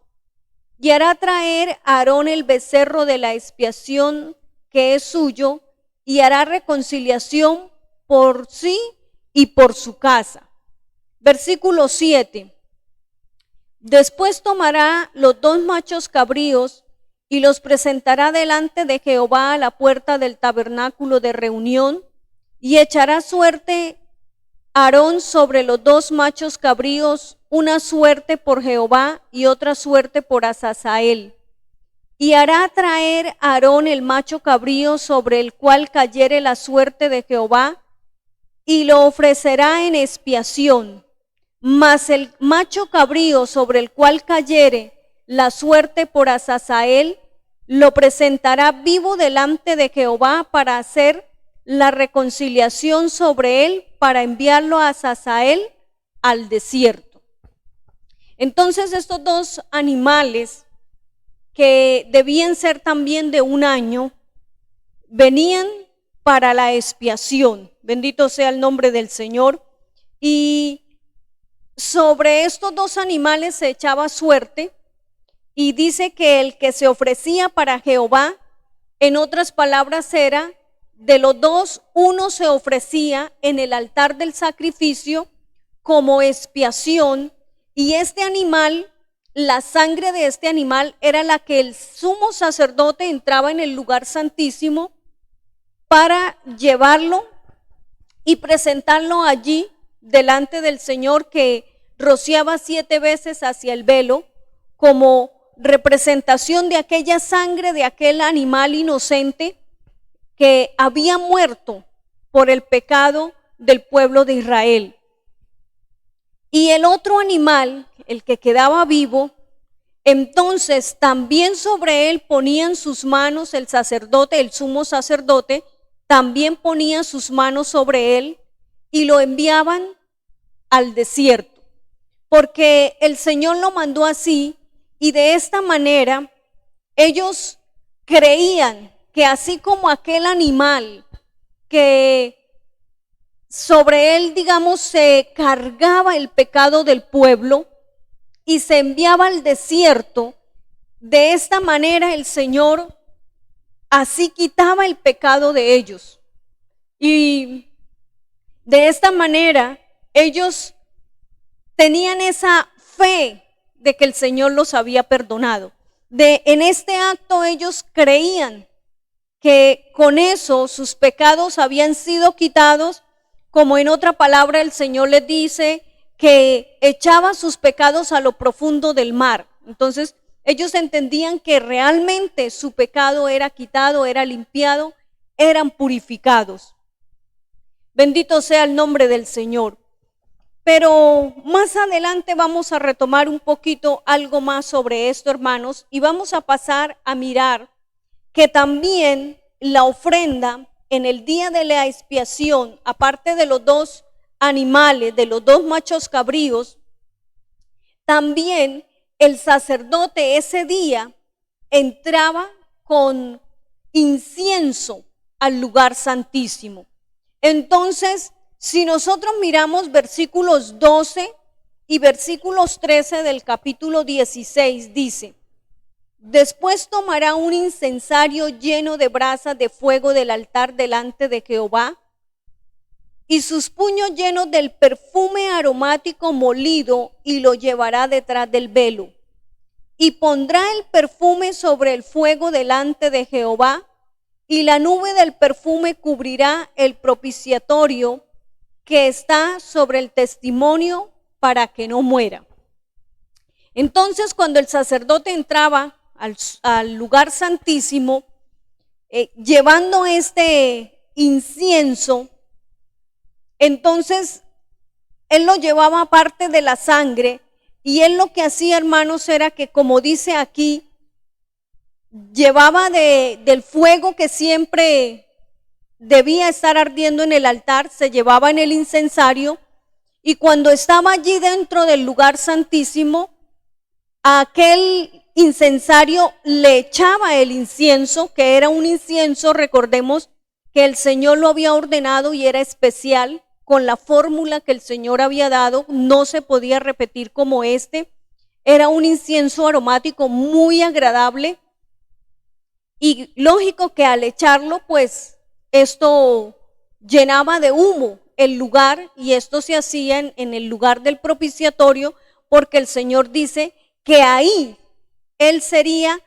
Y hará traer a Aarón el becerro de la expiación que es suyo, y hará reconciliación por sí y por su casa. Versículo 7. Después tomará los 2 machos cabríos y los presentará delante de Jehová a la puerta del tabernáculo de reunión, y echará suerte Aarón sobre los 2 machos cabríos, una suerte por Jehová y otra suerte por Azazael. Y hará traer Aarón el macho cabrío sobre el cual cayere la suerte de Jehová, y lo ofrecerá en expiación. Mas el macho cabrío sobre el cual cayere la suerte por Azazael, lo presentará vivo delante de Jehová para hacer la reconciliación sobre él, para enviarlo a Azazael al desierto. Entonces estos 2 animales, que debían ser también de 1 año, venían para la expiación. Bendito sea el nombre del Señor. Y sobre estos 2 animales se echaba suerte, y dice que el que se ofrecía para Jehová, en otras palabras, era de los 2, uno se ofrecía en el altar del sacrificio como expiación, y este animal, la sangre de este animal era la que el sumo sacerdote entraba en el lugar santísimo para llevarlo y presentarlo allí delante del Señor, que rociaba 7 veces hacia el velo como representación de aquella sangre de aquel animal inocente que había muerto por el pecado del pueblo de Israel. Y el otro animal, el que quedaba vivo, entonces también sobre él ponían sus manos el sacerdote, el sumo sacerdote, también ponía sus manos sobre él y lo enviaban al desierto, porque el Señor lo mandó así. Y de esta manera ellos creían que así como aquel animal que sobre él, digamos, se cargaba el pecado del pueblo y se enviaba al desierto, de esta manera el Señor así quitaba el pecado de ellos. Y de esta manera ellos tenían esa fe de que el Señor los había perdonado. En este acto ellos creían que con eso sus pecados habían sido quitados, como en otra palabra el Señor les dice que echaba sus pecados a lo profundo del mar. Entonces ellos entendían que realmente su pecado era quitado, era limpiado, eran purificados. Bendito sea el nombre del Señor. Pero más adelante vamos a retomar un poquito algo más sobre esto, hermanos, y vamos a pasar a mirar que también la ofrenda en el día de la expiación, aparte de los 2 animales, de los 2 machos cabríos, también el sacerdote ese día entraba con incienso al lugar santísimo. Entonces, si nosotros miramos versículos 12 y versículos 13 del capítulo 16, dice: después tomará un incensario lleno de brasas de fuego del altar delante de Jehová, y sus puños llenos del perfume aromático molido, y lo llevará detrás del velo. Y pondrá el perfume sobre el fuego delante de Jehová, y la nube del perfume cubrirá el propiciatorio que está sobre el testimonio, para que no muera. Entonces, cuando el sacerdote entraba al lugar santísimo, llevando este incienso, entonces él lo llevaba aparte de la sangre, y él lo que hacía, hermanos, era que, como dice aquí, llevaba del fuego que siempre debía estar ardiendo en el altar, se llevaba en el incensario, y cuando estaba allí dentro del lugar santísimo, a aquel incensario le echaba el incienso, que era un incienso, recordemos que el Señor lo había ordenado y era especial, con la fórmula que el Señor había dado, no se podía repetir como este. Era un incienso aromático muy agradable, y lógico que al echarlo, pues esto llenaba de humo el lugar, y esto se hacía en el lugar del propiciatorio, porque el Señor dice que ahí él sería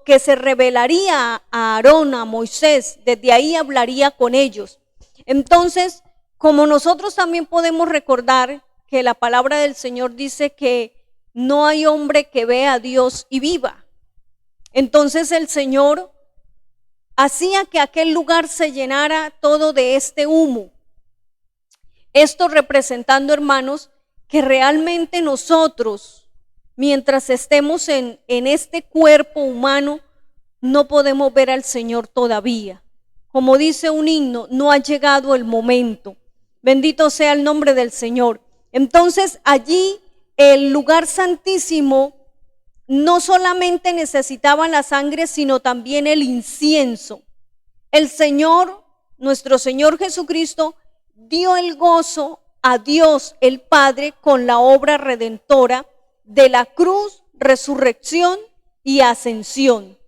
que se revelaría a Aarón, a Moisés, desde ahí hablaría con ellos. Entonces, como nosotros también podemos recordar que la palabra del Señor dice que no hay hombre que vea a Dios y viva. Entonces el Señor hacía que aquel lugar se llenara todo de este humo. Esto representando, hermanos, que realmente nosotros, mientras estemos en este cuerpo humano, no podemos ver al Señor todavía. Como dice un himno, no ha llegado el momento. Bendito sea el nombre del Señor. Entonces allí el lugar santísimo no solamente necesitaba la sangre, sino también el incienso. El Señor, nuestro Señor Jesucristo, dio el gozo a Dios el Padre con la obra redentora de la cruz, resurrección y ascensión.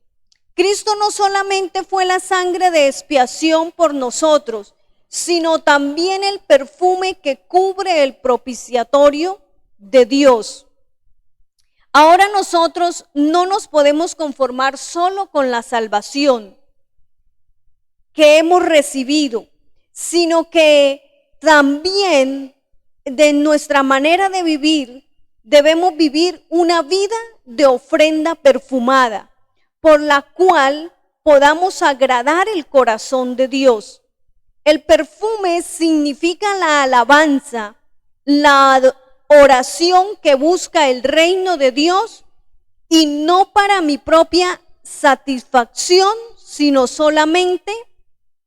Cristo no solamente fue la sangre de expiación por nosotros, sino también el perfume que cubre el propiciatorio de Dios. Ahora nosotros no nos podemos conformar solo con la salvación que hemos recibido, sino que también de nuestra manera de vivir debemos vivir una vida de ofrenda perfumada, por la cual podamos agradar el corazón de Dios. El perfume significa la alabanza, la oración que busca el reino de Dios, y no para mi propia satisfacción, sino solamente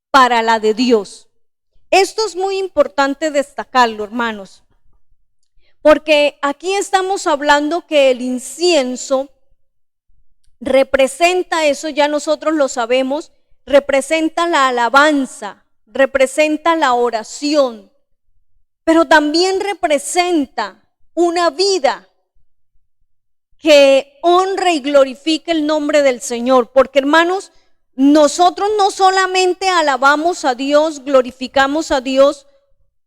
para la de Dios. Esto es muy importante destacarlo, hermanos, porque aquí estamos hablando que el incienso representa, eso ya nosotros lo sabemos, representa la alabanza, representa la oración, pero también representa una vida que honre y glorifique el nombre del Señor. Porque, hermanos, nosotros no solamente alabamos a Dios, glorificamos a Dios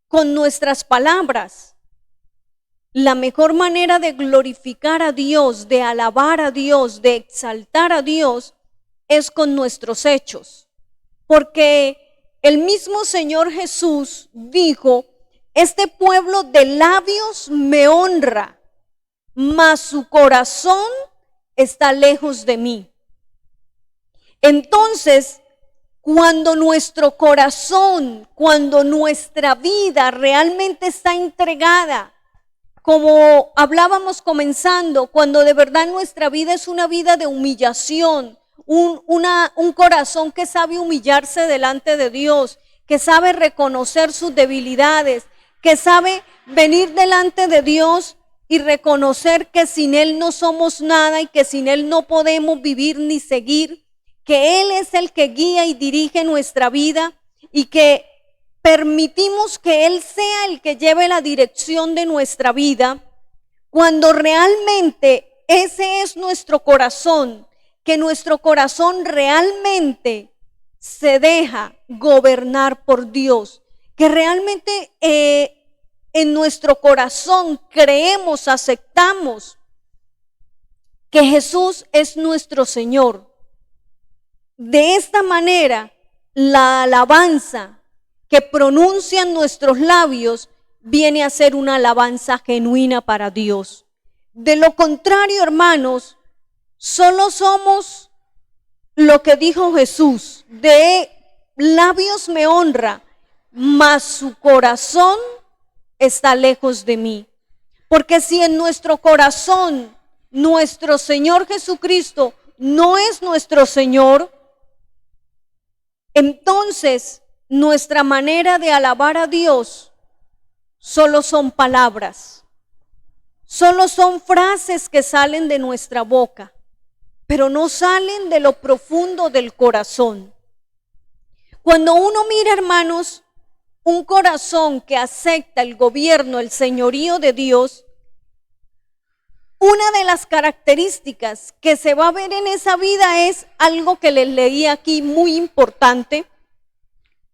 con nuestras palabras. La mejor manera de glorificar a Dios, de alabar a Dios, de exaltar a Dios, es con nuestros hechos. Porque el mismo Señor Jesús dijo: este pueblo de labios me honra, mas su corazón está lejos de mí. Entonces, cuando nuestro corazón, cuando nuestra vida realmente está entregada, como hablábamos comenzando, cuando de verdad nuestra vida es una vida de humillación, un corazón que sabe humillarse delante de Dios, que sabe reconocer sus debilidades, que sabe venir delante de Dios y reconocer que sin Él no somos nada y que sin Él no podemos vivir ni seguir, que Él es el que guía y dirige nuestra vida y que permitimos que Él sea el que lleve la dirección de nuestra vida. Cuando realmente ese es nuestro corazón, que nuestro corazón realmente se deja gobernar por Dios, que realmente en nuestro corazón creemos, aceptamos que Jesús es nuestro Señor. De esta manera, la alabanza que pronuncian nuestros labios viene a ser una alabanza genuina para Dios. De lo contrario, hermanos, solo somos lo que dijo Jesús: de labios me honra, mas su corazón está lejos de mí. Porque si en nuestro corazón nuestro Señor Jesucristo no es nuestro Señor, entonces nuestra manera de alabar a Dios solo son palabras, solo son frases que salen de nuestra boca, pero no salen de lo profundo del corazón. Cuando uno mira, hermanos, un corazón que acepta el gobierno, el señorío de Dios, una de las características que se va a ver en esa vida es algo que les leí aquí muy importante: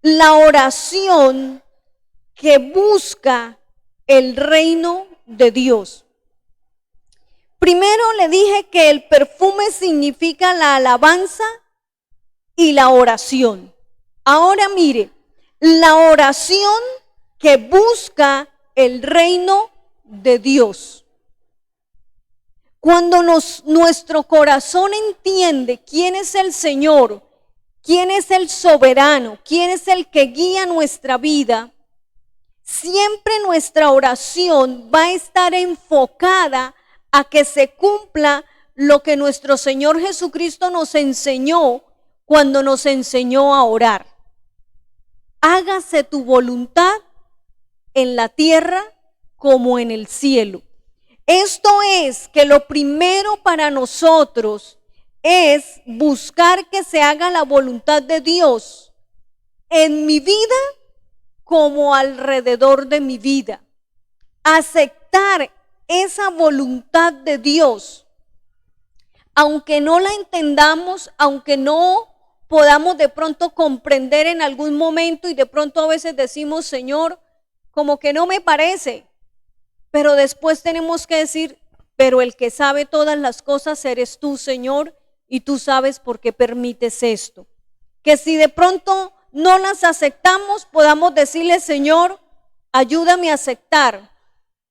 la oración que busca el reino de Dios. Primero le dije que el perfume significa la alabanza y la oración. Ahora mire, la oración que busca el reino de Dios. Cuando nuestro corazón entiende quién es el Señor, quién es el soberano, quién es el que guía nuestra vida, siempre nuestra oración va a estar enfocada a que se cumpla lo que nuestro Señor Jesucristo nos enseñó cuando nos enseñó a orar. Hágase tu voluntad en la tierra como en el cielo. Esto es que lo primero para nosotros es buscar que se haga la voluntad de Dios en mi vida como alrededor de mi vida. Aceptar esa voluntad de Dios, aunque no la entendamos, aunque no podamos de pronto comprender en algún momento y de pronto a veces decimos: Señor, como que no me parece. Pero después tenemos que decir: pero el que sabe todas las cosas eres tú, Señor, y tú sabes por qué permites esto. Que si de pronto no las aceptamos, podamos decirle: Señor, ayúdame a aceptar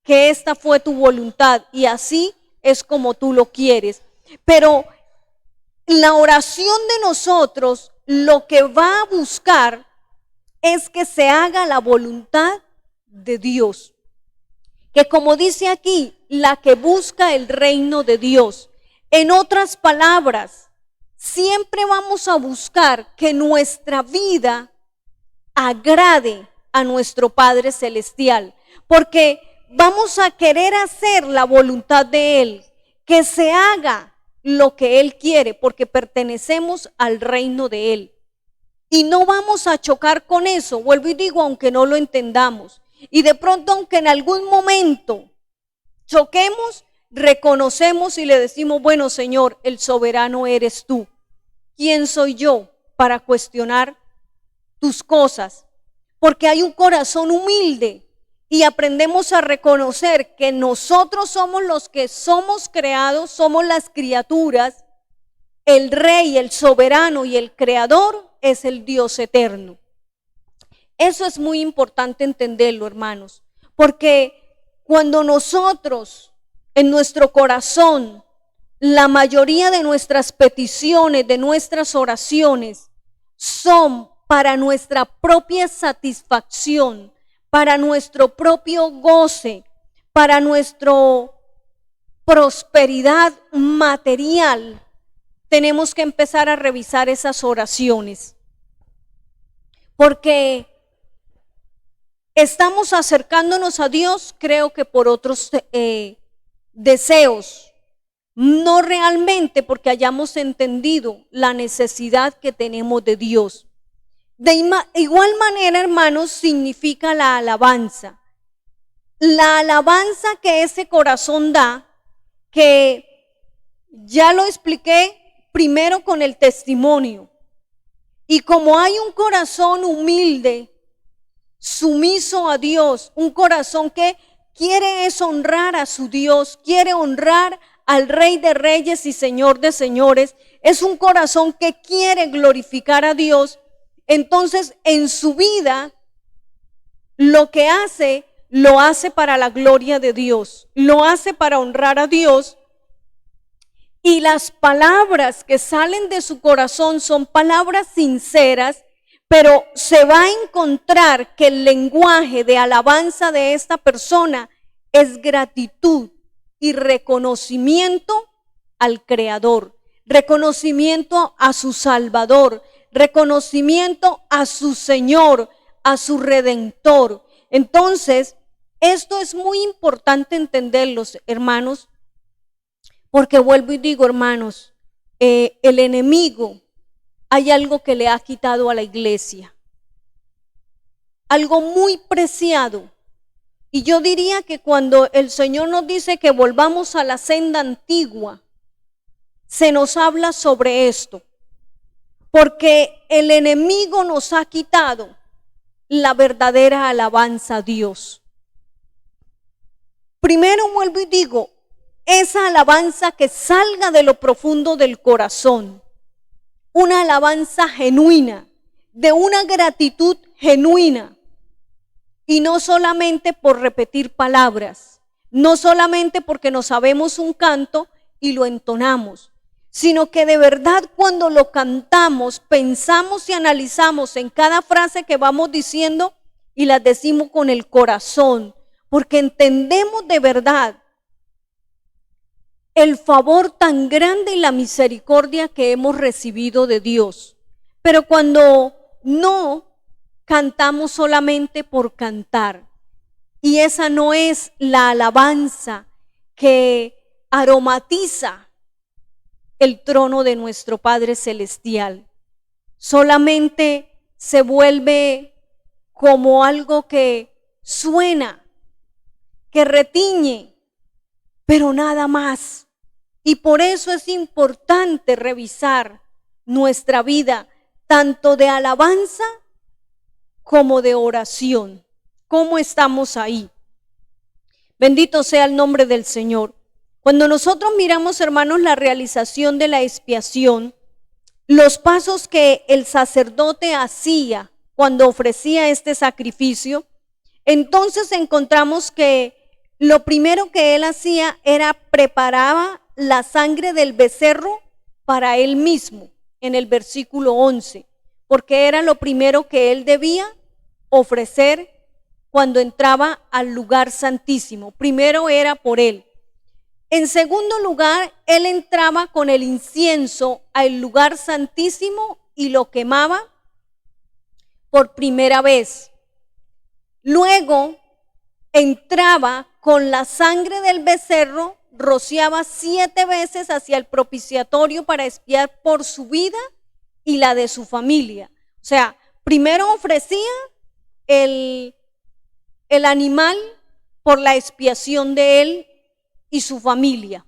que esta fue tu voluntad y así es como tú lo quieres. Pero la oración de nosotros lo que va a buscar es que se haga la voluntad de Dios. Que como dice aquí, la que busca el reino de Dios. En otras palabras, siempre vamos a buscar que nuestra vida agrade a nuestro Padre Celestial, porque vamos a querer hacer la voluntad de Él, que se haga lo que Él quiere, porque pertenecemos al reino de Él. Y no vamos a chocar con eso, vuelvo y digo, aunque no lo entendamos. Y de pronto, aunque en algún momento choquemos, reconocemos y le decimos: bueno, Señor, el soberano eres tú. ¿Quién soy yo para cuestionar tus cosas, porque hay un corazón humilde y aprendemos a reconocer que nosotros somos los que somos creados, somos las criaturas, el Rey, el soberano y el creador es el Dios eterno. Eso es muy importante entenderlo, hermanos, porque cuando nosotros en nuestro corazón, la mayoría de nuestras peticiones, de nuestras oraciones, son para nuestra propia satisfacción, para nuestro propio goce, para nuestra prosperidad material, tenemos que empezar a revisar esas oraciones. Porque estamos acercándonos a Dios, creo que por otros deseos, no realmente porque hayamos entendido la necesidad que tenemos de Dios. De igual manera, hermanos, significa la alabanza. La alabanza que ese corazón da, que ya lo expliqué primero con el testimonio. Y como hay un corazón humilde, sumiso a Dios, un corazón que quiere es honrar a su Dios, quiere honrar al Rey de Reyes y Señor de Señores, es un corazón que quiere glorificar a Dios. Entonces en su vida lo que hace, lo hace para la gloria de Dios, lo hace para honrar a Dios. Y las palabras que salen de su corazón son palabras sinceras, pero se va a encontrar que el lenguaje de alabanza de esta persona es gratitud y reconocimiento al Creador, reconocimiento a su Salvador, reconocimiento a su Señor, a su Redentor. Entonces, esto es muy importante entenderlo, hermanos, porque vuelvo y digo, hermanos, el enemigo, hay algo que le ha quitado a la iglesia, algo muy preciado. Y yo diría que cuando el Señor nos dice que volvamos a la senda antigua, se nos habla sobre esto, porque el enemigo nos ha quitado la verdadera alabanza a Dios. Primero vuelvo y digo, esa alabanza que salga de lo profundo del corazón, una alabanza genuina, de una gratitud genuina, y no solamente por repetir palabras, no solamente porque nos sabemos un canto y lo entonamos, sino que de verdad cuando lo cantamos, pensamos y analizamos en cada frase que vamos diciendo y las decimos con el corazón, porque entendemos de verdad el favor tan grande y la misericordia que hemos recibido de Dios. Pero cuando no cantamos solamente por cantar, y esa no es la alabanza que aromatiza el trono de nuestro Padre Celestial, solamente se vuelve como algo que suena, que retiñe, pero nada más. Y por eso es importante revisar nuestra vida, tanto de alabanza como de oración. ¿Cómo estamos ahí? Bendito sea el nombre del Señor. Cuando nosotros miramos, hermanos, la realización de la expiación, los pasos que el sacerdote hacía cuando ofrecía este sacrificio, entonces encontramos que lo primero que él hacía era preparaba la sangre del becerro para él mismo, en el versículo 11, porque era lo primero que él debía ofrecer cuando entraba al lugar santísimo. Primero era por él. En segundo lugar, él entraba con el incienso al lugar santísimo y lo quemaba por primera vez. Luego entraba con la sangre del becerro, rociaba 7 veces hacia el propiciatorio para expiar por su vida y la de su familia. O sea, primero ofrecía el animal por la expiación de él y su familia.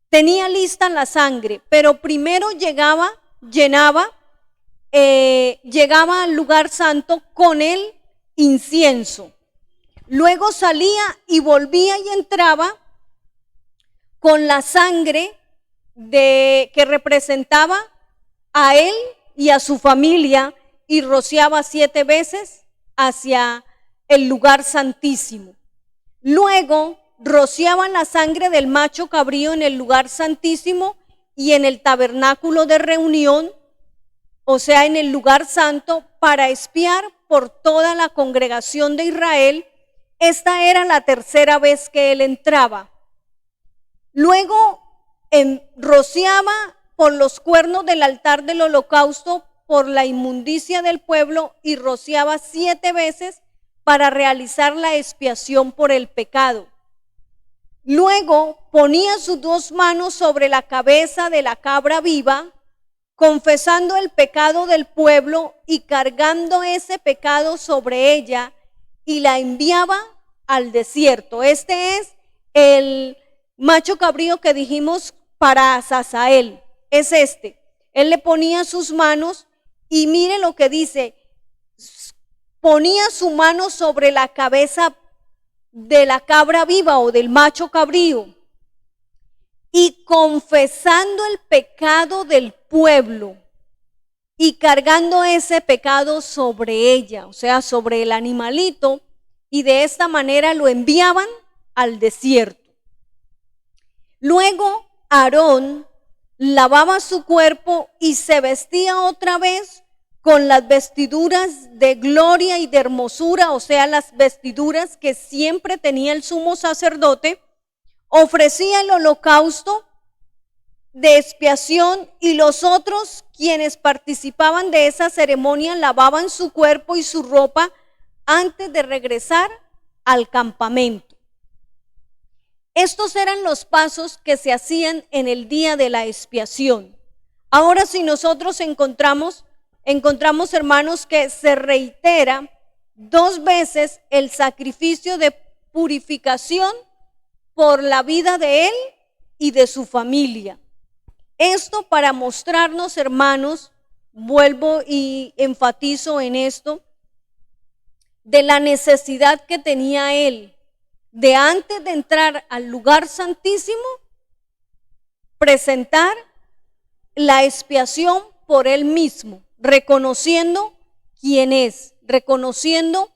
Tenía lista la sangre, pero primero llenaba llegaba al lugar santo con el incienso. Luego salía y volvía y entraba con la sangre que representaba a él y a su familia, y rociaba 7 veces hacia el lugar santísimo. Luego rociaban la sangre del macho cabrío en el lugar santísimo y en el tabernáculo de reunión, o sea, en el lugar santo, para expiar por toda la congregación de Israel. Esta era la 3ª vez que él entraba. Luego rociaba por los cuernos del altar del holocausto por la inmundicia del pueblo, y rociaba 7 veces para realizar la expiación por el pecado. Luego ponía sus 2 manos sobre la cabeza de la cabra viva, confesando el pecado del pueblo y cargando ese pecado sobre ella, y la enviaba al desierto. Este es el macho cabrío que dijimos para Azazael. Es este. Él le ponía sus manos, y mire lo que dice: ponía su mano sobre la cabeza de la cabra viva o del macho cabrío, y confesando el pecado del pueblo y cargando ese pecado sobre ella, o sea, sobre el animalito, y de esta manera lo enviaban al desierto. Luego Aarón lavaba su cuerpo y se vestía otra vez con las vestiduras de gloria y de hermosura, o sea, las vestiduras que siempre tenía el sumo sacerdote. Ofrecía el holocausto de expiación, y los otros quienes participaban de esa ceremonia lavaban su cuerpo y su ropa antes de regresar al campamento. Estos eran los pasos que se hacían en el día de la expiación. Ahora, si nosotros encontramos, hermanos, que se reitera 2 veces el sacrificio de purificación por la vida de él y de su familia. Esto para mostrarnos, hermanos, vuelvo y enfatizo en esto, de la necesidad que tenía él de, antes de entrar al lugar santísimo, presentar la expiación por él mismo, reconociendo quién es, reconociendo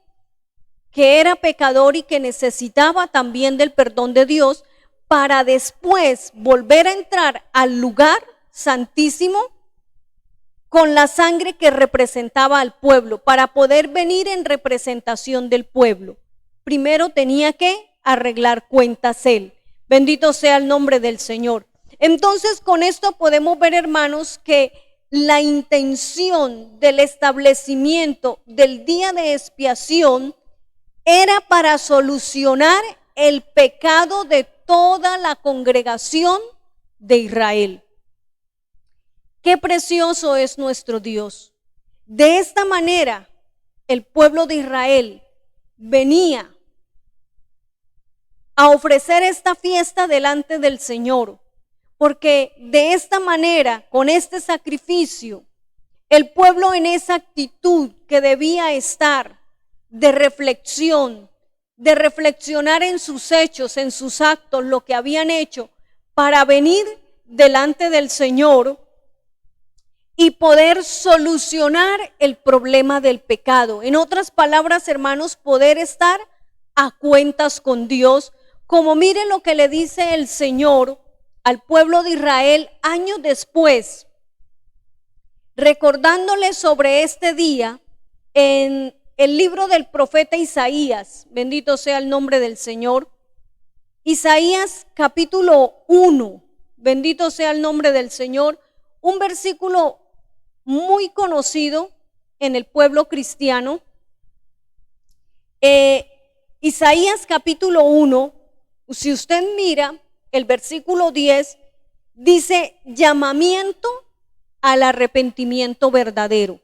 que era pecador y que necesitaba también del perdón de Dios, para después volver a entrar al lugar santísimo con la sangre que representaba al pueblo, para poder venir en representación del pueblo. Primero tenía que arreglar cuentas él. Bendito sea el nombre del Señor. Entonces, con esto podemos ver, hermanos, que la intención del establecimiento del día de expiación era para solucionar el pecado de toda la congregación de Israel. Qué precioso es nuestro Dios. De esta manera, el pueblo de Israel venía a ofrecer esta fiesta delante del Señor, porque de esta manera, con este sacrificio, el pueblo, en esa actitud que debía estar de reflexión, de reflexionar en sus hechos, en sus actos, lo que habían hecho, para venir delante del Señor y poder solucionar el problema del pecado. En otras palabras, hermanos, poder estar a cuentas con Dios, como mire lo que le dice el Señor al pueblo de Israel años después, recordándole sobre este día en el libro del profeta Isaías. Bendito sea el nombre del Señor. Isaías capítulo 1, bendito sea el nombre del Señor, un versículo muy conocido en el pueblo cristiano. Isaías capítulo 1, si usted mira el versículo 10, dice: llamamiento al arrepentimiento verdadero,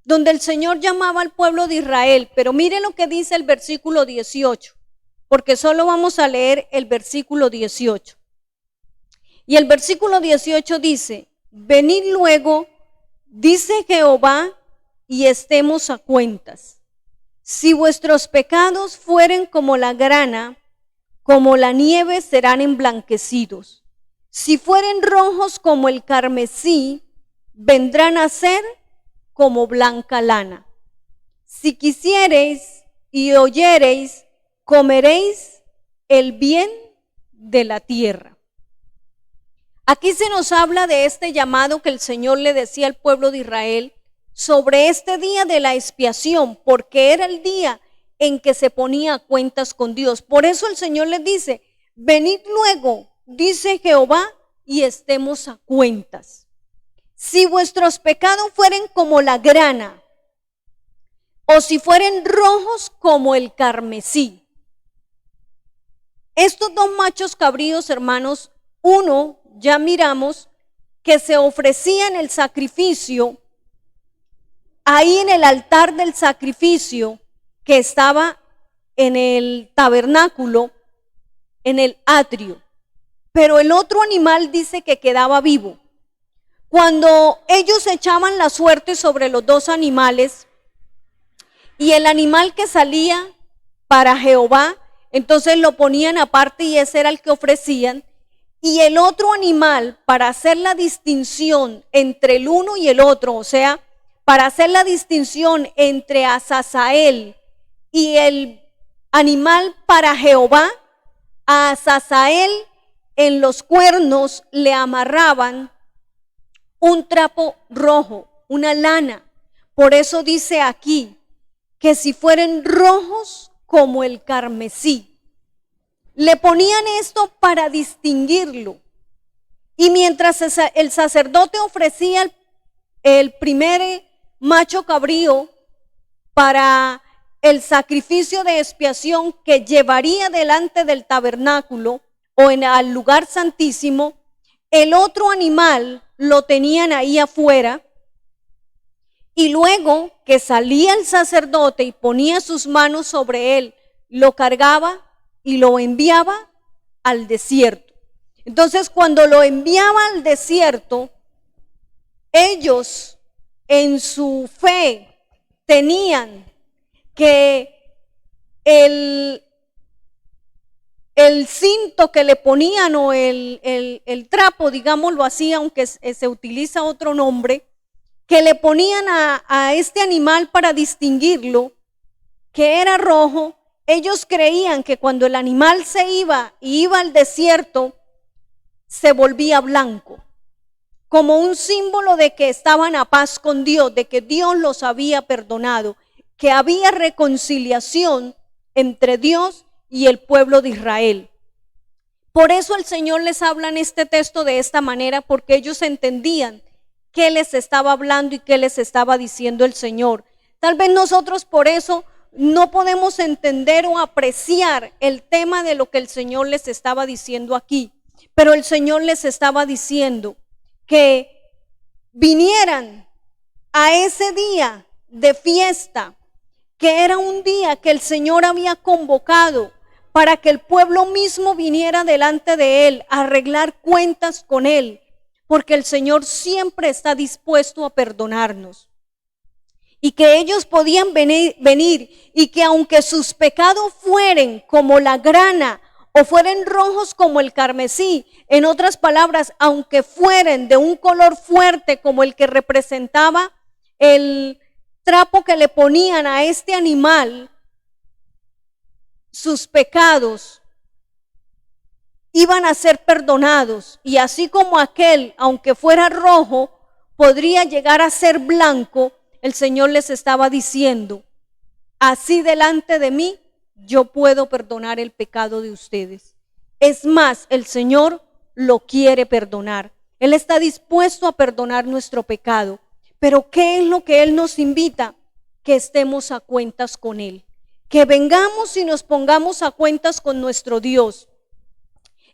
donde el Señor llamaba al pueblo de Israel. Pero mire lo que dice el versículo 18, porque solo vamos a leer el versículo 18. Y el versículo 18 dice: venid luego, dice Jehová, y estemos a cuentas. Si vuestros pecados fueren como la grana, como la nieve serán emblanquecidos. Si fueren rojos como el carmesí, vendrán a ser como blanca lana. Si quisiereis y oyereis, comeréis el bien de la tierra. Aquí se nos habla de este llamado que el Señor le decía al pueblo de Israel sobre este día de la expiación, porque era el día en que se ponía a cuentas con Dios. Por eso el Señor les dice, venid luego, dice Jehová, y estemos a cuentas. Si vuestros pecados fueren como la grana, o si fueren rojos como el carmesí. Estos dos machos cabríos, hermanos, uno ya miramos que se ofrecía en el sacrificio, ahí en el altar del sacrificio que estaba en el tabernáculo, en el atrio. Pero el otro animal dice que quedaba vivo. Cuando ellos echaban la suerte sobre los dos animales, y el animal que salía para Jehová, entonces lo ponían aparte y ese era el que ofrecían. Y el otro animal, para hacer la distinción entre el uno y el otro, o sea, para hacer la distinción entre Azazael y el animal para Jehová, a Azazael en los cuernos le amarraban un trapo rojo, una lana. Por eso dice aquí que si fueren rojos como el carmesí. Le ponían esto para distinguirlo. Y mientras el sacerdote ofrecía el primer macho cabrío para el sacrificio de expiación que llevaría delante del tabernáculo o al lugar santísimo, el otro animal lo tenían ahí afuera. Y luego que salía el sacerdote y ponía sus manos sobre él, lo cargaba y lo enviaba al desierto. Entonces, cuando lo enviaba al desierto, ellos en su fe tenían que el cinto que le ponían o el trapo, digámoslo así, aunque se utiliza otro nombre, que le ponían a este animal para distinguirlo, que era rojo, ellos creían que cuando el animal se iba y iba al desierto, se volvía blanco, como un símbolo de que estaban a paz con Dios, de que Dios los había perdonado, que había reconciliación entre Dios y el pueblo de Israel. Por eso el Señor les habla en este texto de esta manera, porque ellos entendían qué les estaba hablando y qué les estaba diciendo el Señor. Tal vez nosotros por eso no podemos entender o apreciar el tema de lo que el Señor les estaba diciendo aquí, pero el Señor les estaba diciendo que vinieran a ese día de fiesta, que era un día que el Señor había convocado para que el pueblo mismo viniera delante de Él a arreglar cuentas con Él, porque el Señor siempre está dispuesto a perdonarnos. Y que ellos podían venir y que aunque sus pecados fueren como la grana o fueren rojos como el carmesí, en otras palabras, aunque fueren de un color fuerte como el que representaba el trapo que le ponían a este animal, sus pecados iban a ser perdonados. Y así como aquel, aunque fuera rojo, podría llegar a ser blanco, el Señor les estaba diciendo, así delante de mí, yo puedo perdonar el pecado de ustedes. Es más, el Señor lo quiere perdonar. Él está dispuesto a perdonar nuestro pecado. Pero ¿qué es lo que Él nos invita? Que estemos a cuentas con Él. Que vengamos y nos pongamos a cuentas con nuestro Dios.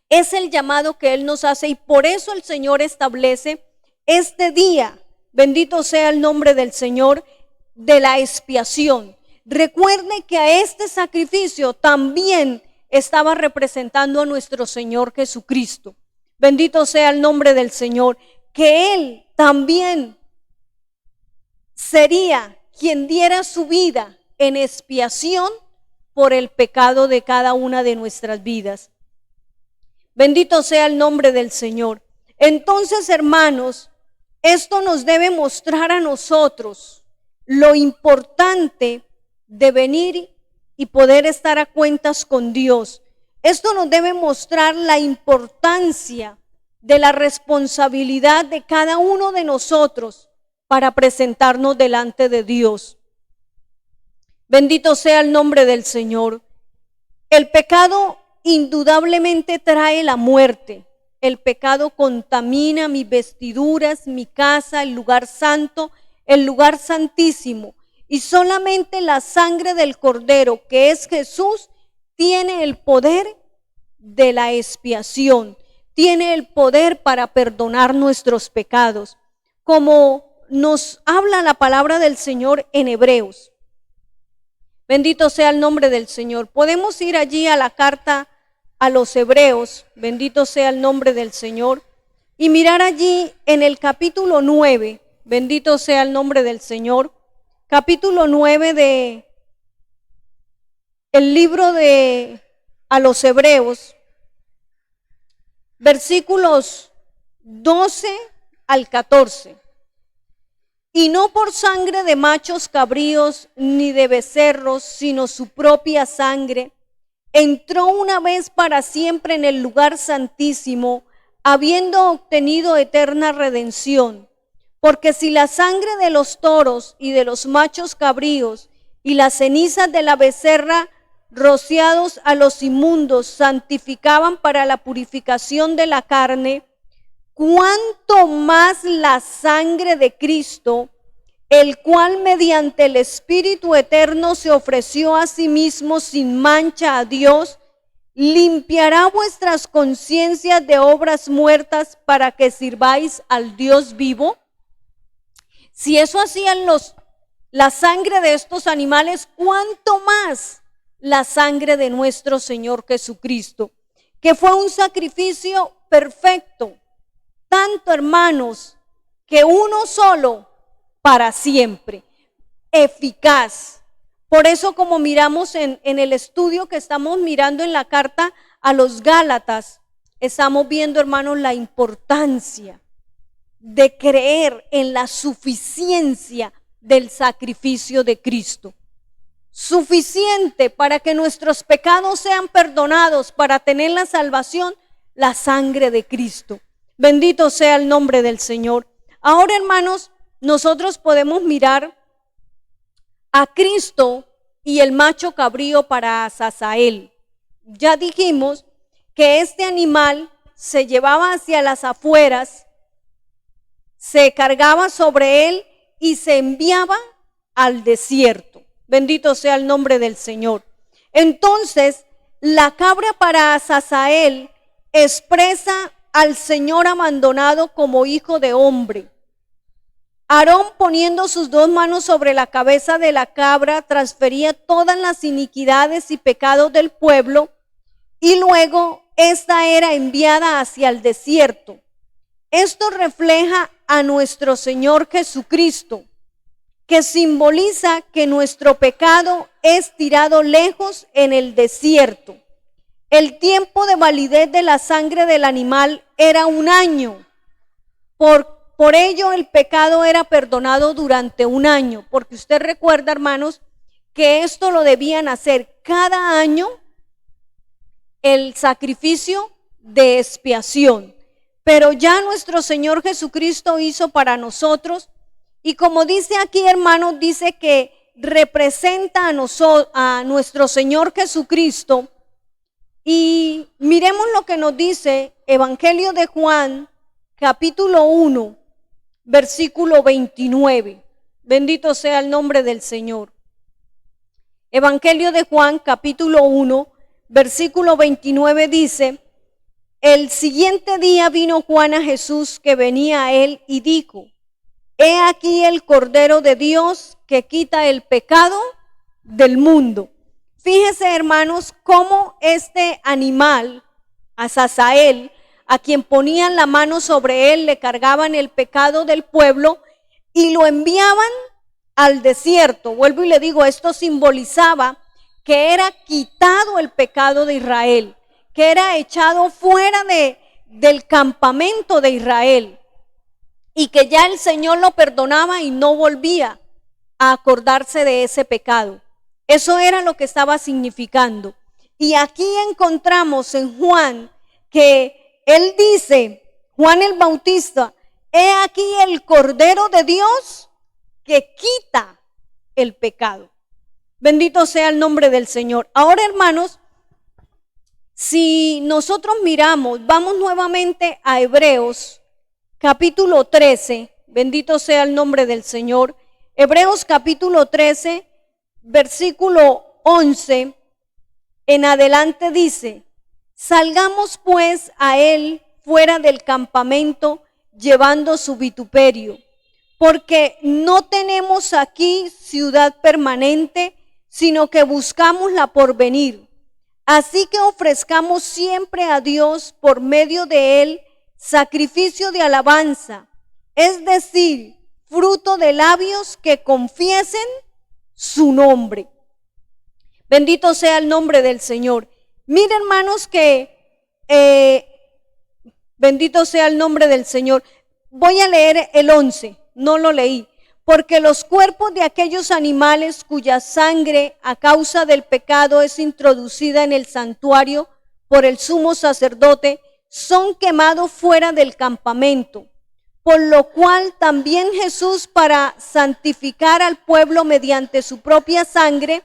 Es el llamado que Él nos hace y por eso el Señor establece este día. Bendito sea el nombre del Señor, de la expiación. Recuerde que a este sacrificio también estaba representando a nuestro Señor Jesucristo. Bendito sea el nombre del Señor, que Él también sería quien diera su vida en expiación por el pecado de cada una de nuestras vidas. Bendito sea el nombre del Señor. Entonces, hermanos, esto nos debe mostrar a nosotros lo importante de venir y poder estar a cuentas con Dios. Esto nos debe mostrar la importancia de la responsabilidad de cada uno de nosotros para presentarnos delante de Dios. Bendito sea el nombre del Señor. El pecado indudablemente trae la muerte. El pecado contamina mis vestiduras, mi casa, el lugar santo, el lugar santísimo. Y solamente la sangre del Cordero, que es Jesús, tiene el poder de la expiación, tiene el poder para perdonar nuestros pecados, como nos habla la palabra del Señor en Hebreos. Bendito sea el nombre del Señor. Podemos ir allí a la carta a los Hebreos, bendito sea el nombre del Señor, y mirar allí en el capítulo 9, bendito sea el nombre del Señor, capítulo 9 de el libro de a los Hebreos, versículos 12 al 14. Y no por sangre de machos cabríos ni de becerros, sino su propia sangre, entró una vez para siempre en el lugar santísimo, habiendo obtenido eterna redención. Porque si la sangre de los toros y de los machos cabríos y las cenizas de la becerra rociados a los inmundos santificaban para la purificación de la carne, cuánto más la sangre de Cristo, el cual mediante el Espíritu eterno se ofreció a sí mismo sin mancha a Dios, limpiará vuestras conciencias de obras muertas para que sirváis al Dios vivo. Si eso hacían la sangre de estos animales, cuánto más la sangre de nuestro Señor Jesucristo, que fue un sacrificio perfecto, tanto, hermanos, que uno solo para siempre, eficaz. Por eso, como miramos en el estudio que estamos mirando en la carta a los Gálatas, estamos viendo, hermanos, la importancia de creer en la suficiencia del sacrificio de Cristo. Suficiente para que nuestros pecados sean perdonados, para tener la salvación, la sangre de Cristo. Bendito sea el nombre del Señor. Ahora, hermanos, nosotros podemos mirar a Cristo y el macho cabrío para Azazael. Ya dijimos que este animal se llevaba hacia las afueras, se cargaba sobre él y se enviaba al desierto. Bendito sea el nombre del Señor. Entonces, la cabra para Azazael expresa al Señor abandonado como hijo de hombre. Aarón, poniendo sus dos manos sobre la cabeza de la cabra, transfería todas las iniquidades y pecados del pueblo, y luego esta era enviada hacia el desierto. Esto refleja a nuestro Señor Jesucristo, que simboliza que nuestro pecado es tirado lejos en el desierto. El tiempo de validez de la sangre del animal era 1 año. Por ello el pecado era perdonado durante 1 año, porque usted recuerda, hermanos, que esto lo debían hacer cada año, el sacrificio de expiación. Pero ya nuestro Señor Jesucristo hizo para nosotros. Y como dice aquí, hermanos, dice que representa a nuestro Señor Jesucristo. Y miremos lo que nos dice Evangelio de Juan, capítulo 1, versículo 29. Bendito sea el nombre del Señor. Evangelio de Juan, capítulo 1, versículo 29 dice: el siguiente día vino Juan a Jesús que venía a él y dijo: he aquí el Cordero de Dios que quita el pecado del mundo. Fíjese, hermanos, cómo este animal, Azazael, a quien ponían la mano sobre él, le cargaban el pecado del pueblo y lo enviaban al desierto. Vuelvo y le digo, esto simbolizaba que era quitado el pecado de Israel, que era echado fuera del campamento de Israel y que ya el Señor lo perdonaba y no volvía a acordarse de ese pecado. Eso era lo que estaba significando. Y aquí encontramos en Juan que él dice, Juan el Bautista, he aquí el Cordero de Dios que quita el pecado. Bendito sea el nombre del Señor. Ahora, hermanos, si nosotros miramos, vamos nuevamente a Hebreos capítulo 13, bendito sea el nombre del Señor. Hebreos capítulo 13, versículo 11 en adelante dice, salgamos pues a él fuera del campamento llevando su vituperio, porque no tenemos aquí ciudad permanente, sino que buscamos la porvenir. Así que ofrezcamos siempre a Dios por medio de él sacrificio de alabanza, es decir, fruto de labios que confiesen su nombre. Bendito sea el nombre del Señor. Miren, hermanos, que bendito sea el nombre del Señor. Voy a leer el 11, no lo leí. Porque los cuerpos de aquellos animales cuya sangre a causa del pecado es introducida en el santuario por el sumo sacerdote, son quemados fuera del campamento. Por lo cual también Jesús, para santificar al pueblo mediante su propia sangre,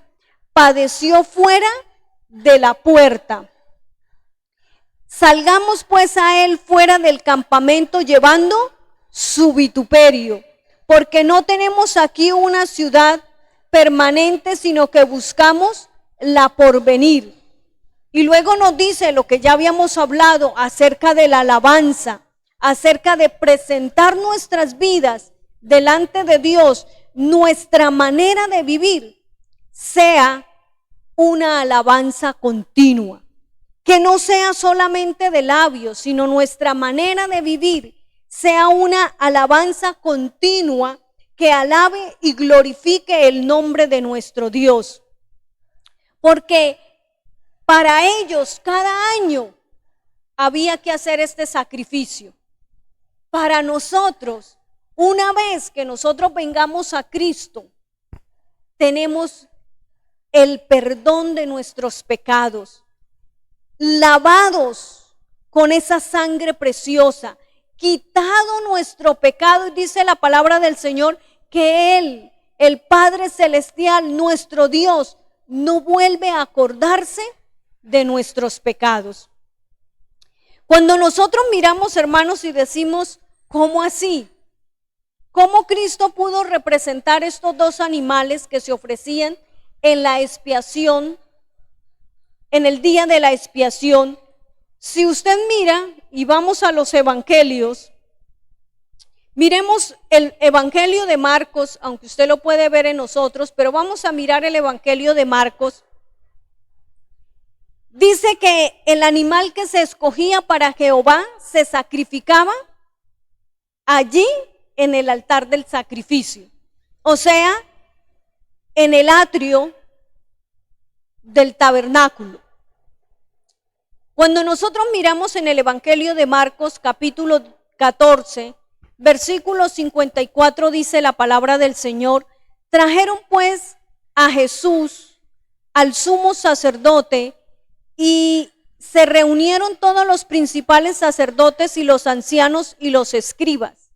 padeció fuera de la puerta. Salgamos pues a él fuera del campamento llevando su vituperio, porque no tenemos aquí una ciudad permanente, sino que buscamos la porvenir. Y luego nos dice lo que ya habíamos hablado acerca de la alabanza, acerca de presentar nuestras vidas delante de Dios, nuestra manera de vivir sea una alabanza continua, que no sea solamente de labios, sino nuestra manera de vivir sea una alabanza continua que alabe y glorifique el nombre de nuestro Dios. Porque para ellos cada año había que hacer este sacrificio. Para nosotros, una vez que nosotros vengamos a Cristo, tenemos el perdón de nuestros pecados, lavados con esa sangre preciosa, quitado nuestro pecado, y dice la palabra del Señor que Él, el Padre Celestial, nuestro Dios, no vuelve a acordarse de nuestros pecados. Cuando nosotros miramos, hermanos, y decimos, ¿cómo así? ¿Cómo Cristo pudo representar estos dos animales que se ofrecían en la expiación, en el día de la expiación? Si usted mira y vamos a los evangelios, miremos el evangelio de Marcos, aunque usted lo puede ver en nosotros, pero vamos a mirar el evangelio de Marcos. Dice que el animal que se escogía para Jehová se sacrificaba allí en el altar del sacrificio, o sea, en el atrio del tabernáculo. Cuando nosotros miramos en el Evangelio de Marcos capítulo 14, versículo 54, dice la palabra del Señor, trajeron pues a Jesús al sumo sacerdote y se reunieron todos los principales sacerdotes y los ancianos y los escribas.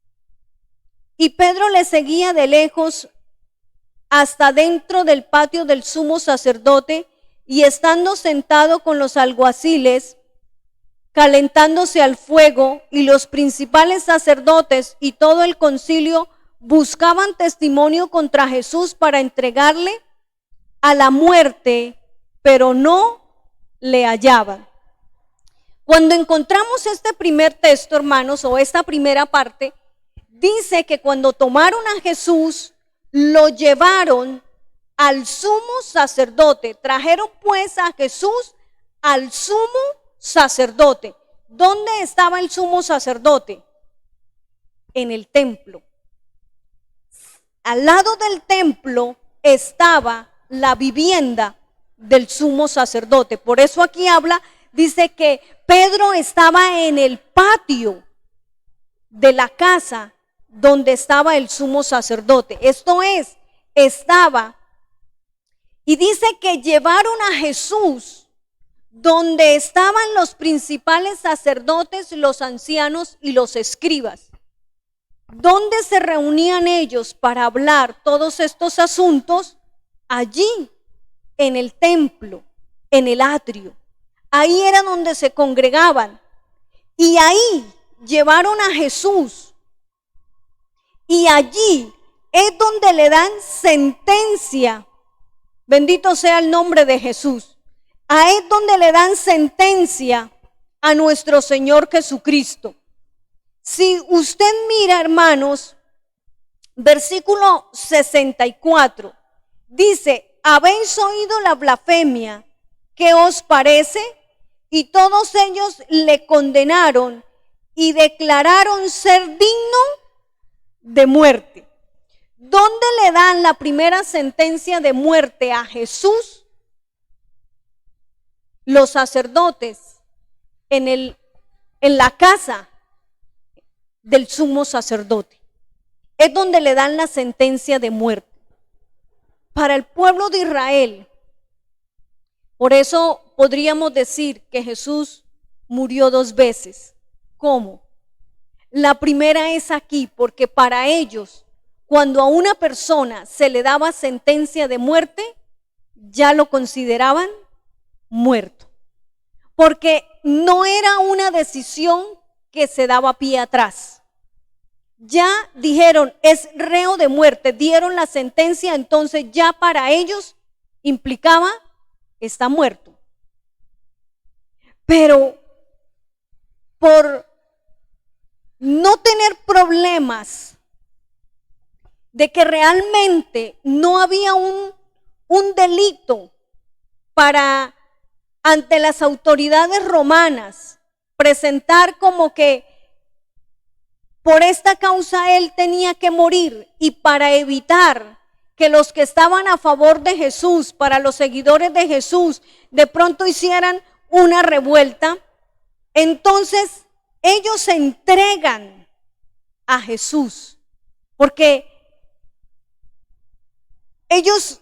Y Pedro le seguía de lejos hasta dentro del patio del sumo sacerdote, y estando sentado con los alguaciles, calentándose al fuego, y los principales sacerdotes y todo el concilio buscaban testimonio contra Jesús para entregarle a la muerte, pero no le hallaban. Cuando encontramos este primer texto, hermanos, o esta primera parte, dice que cuando tomaron a Jesús, lo llevaron al sumo sacerdote. Trajeron pues a Jesús al sumo sacerdote. ¿Dónde estaba el sumo sacerdote? En el templo. al lado del templo estaba la vivienda del sumo sacerdote. Por eso aquí habla, dice que Pedro estaba en el patio de la casa donde estaba el sumo sacerdote. Esto es, estaba, y dice que llevaron a Jesús donde estaban los principales sacerdotes, los ancianos y los escribas. ¿Dónde se reunían ellos para hablar todos estos asuntos? Allí, en el templo, en el atrio. Ahí era donde se congregaban. Y ahí llevaron a Jesús. Y allí es donde le dan sentencia. Bendito sea el nombre de Jesús. Ahí es donde le dan sentencia a nuestro Señor Jesucristo. Si usted mira, hermanos, versículo 64, dice: ¿habéis oído la blasfemia? ¿Qué os parece? Y todos ellos le condenaron y declararon ser digno de muerte. ¿Dónde le dan la primera sentencia de muerte a Jesús? Los sacerdotes en la casa del sumo sacerdote. Es donde le dan la sentencia de muerte. Para el pueblo de Israel, por eso podríamos decir que Jesús murió 2 veces. ¿Cómo? La primera es aquí, porque para ellos, cuando a una persona se le daba sentencia de muerte, ya lo consideraban muerto. Porque no era una decisión que se daba pie atrás. Ya dijeron, es reo de muerte, dieron la sentencia, entonces ya para ellos implicaba, está muerto. Pero por no tener problemas de que realmente no había un delito para, ante las autoridades romanas, presentar como que por esta causa él tenía que morir, y para evitar que los que estaban a favor de Jesús, para los seguidores de Jesús, de pronto hicieran una revuelta, entonces ellos se entregan a Jesús, porque ellos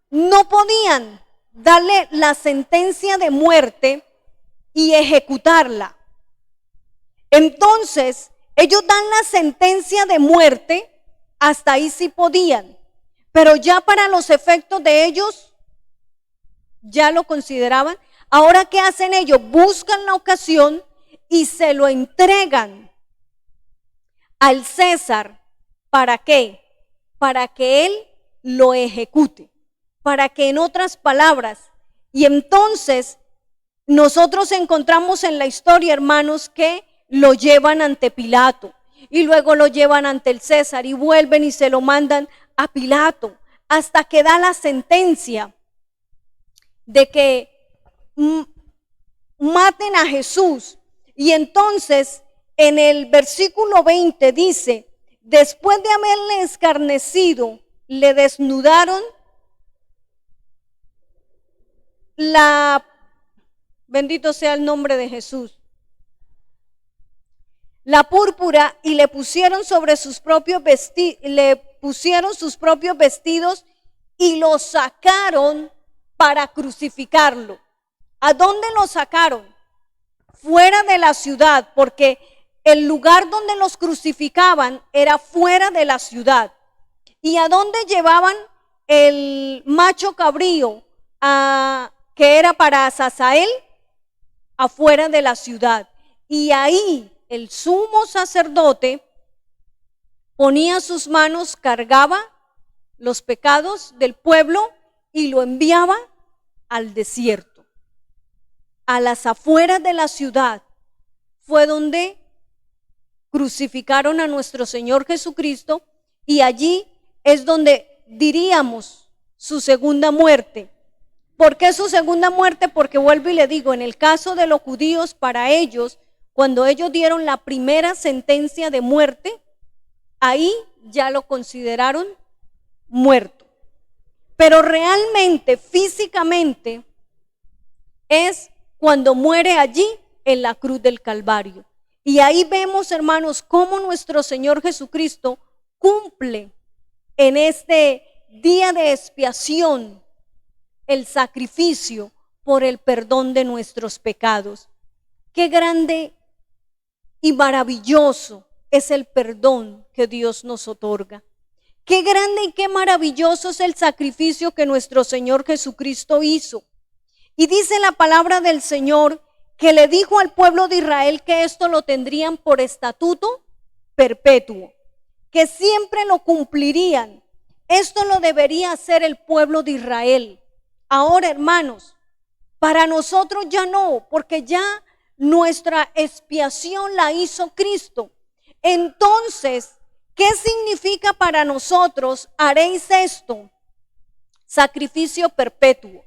no podían darle la sentencia de muerte y ejecutarla. Entonces, ellos dan la sentencia de muerte, hasta ahí sí podían, pero ya para los efectos de ellos, ya lo consideraban. Ahora, ¿qué hacen ellos? Buscan la ocasión y se lo entregan al César. ¿Para qué? Para que él lo ejecute. Para que, en otras palabras, y entonces nosotros encontramos en la historia, hermanos, que lo llevan ante Pilato y luego lo llevan ante el César y vuelven y se lo mandan a Pilato hasta que da la sentencia de que maten a Jesús. Y entonces en el versículo 20 dice: después de haberle escarnecido, le desnudaron bendito sea el nombre de Jesús, la púrpura, y le pusieron sobre sus propios vestidos y lo sacaron para crucificarlo. ¿A dónde lo sacaron? Fuera de la ciudad, porque el lugar donde los crucificaban era fuera de la ciudad. ¿Y a dónde llevaban el macho cabrío que era para Azazael? Afuera de la ciudad. Y ahí el sumo sacerdote ponía sus manos, cargaba los pecados del pueblo y lo enviaba al desierto. A las afueras de la ciudad fue donde crucificaron a nuestro Señor Jesucristo, y allí es donde diríamos su segunda muerte. ¿Por qué su segunda muerte? Porque vuelvo y le digo, en el caso de los judíos, para ellos, cuando ellos dieron la primera sentencia de muerte, ahí ya lo consideraron muerto. Pero realmente, físicamente, es cuando muere allí en la cruz del Calvario. Y ahí vemos, hermanos, cómo nuestro Señor Jesucristo cumple en este día de expiación el sacrificio por el perdón de nuestros pecados. Qué grande y maravilloso es el perdón que Dios nos otorga. Qué grande y qué maravilloso es el sacrificio que nuestro Señor Jesucristo hizo. Y dice la palabra del Señor que le dijo al pueblo de Israel que esto lo tendrían por estatuto perpetuo, que siempre lo cumplirían. Esto lo debería hacer el pueblo de Israel. Ahora, hermanos, para nosotros ya no, porque ya nuestra expiación la hizo Cristo. Entonces, ¿qué significa para nosotros? Haréis esto, sacrificio perpetuo.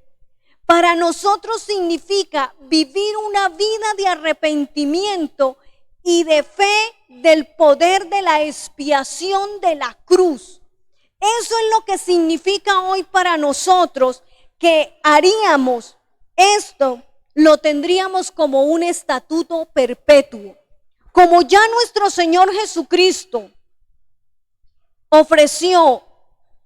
Para nosotros significa vivir una vida de arrepentimiento y de fe del poder de la expiación de la cruz. Eso es lo que significa hoy para nosotros, que haríamos esto, lo tendríamos como un estatuto perpetuo. Como ya nuestro Señor Jesucristo ofreció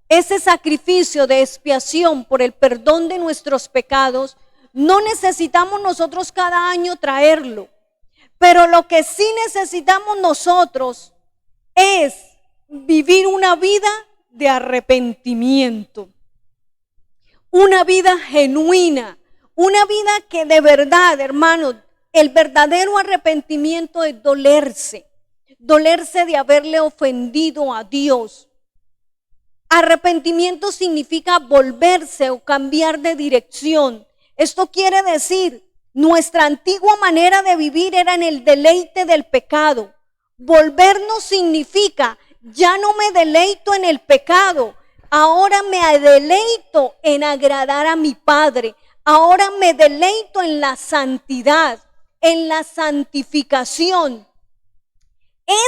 ese sacrificio de expiación por el perdón de nuestros pecados, no necesitamos nosotros cada año traerlo. Pero lo que sí necesitamos nosotros es vivir una vida de arrepentimiento, una vida genuina, una vida que de verdad, hermanos, el verdadero arrepentimiento es dolerse de haberle ofendido a Dios. Arrepentimiento significa volverse o cambiar de dirección. Esto quiere decir, nuestra antigua manera de vivir era en el deleite del pecado. Volvernos significa, ya no me deleito en el pecado, ahora me deleito en agradar a mi Padre. Ahora me deleito en la santidad, en la santificación.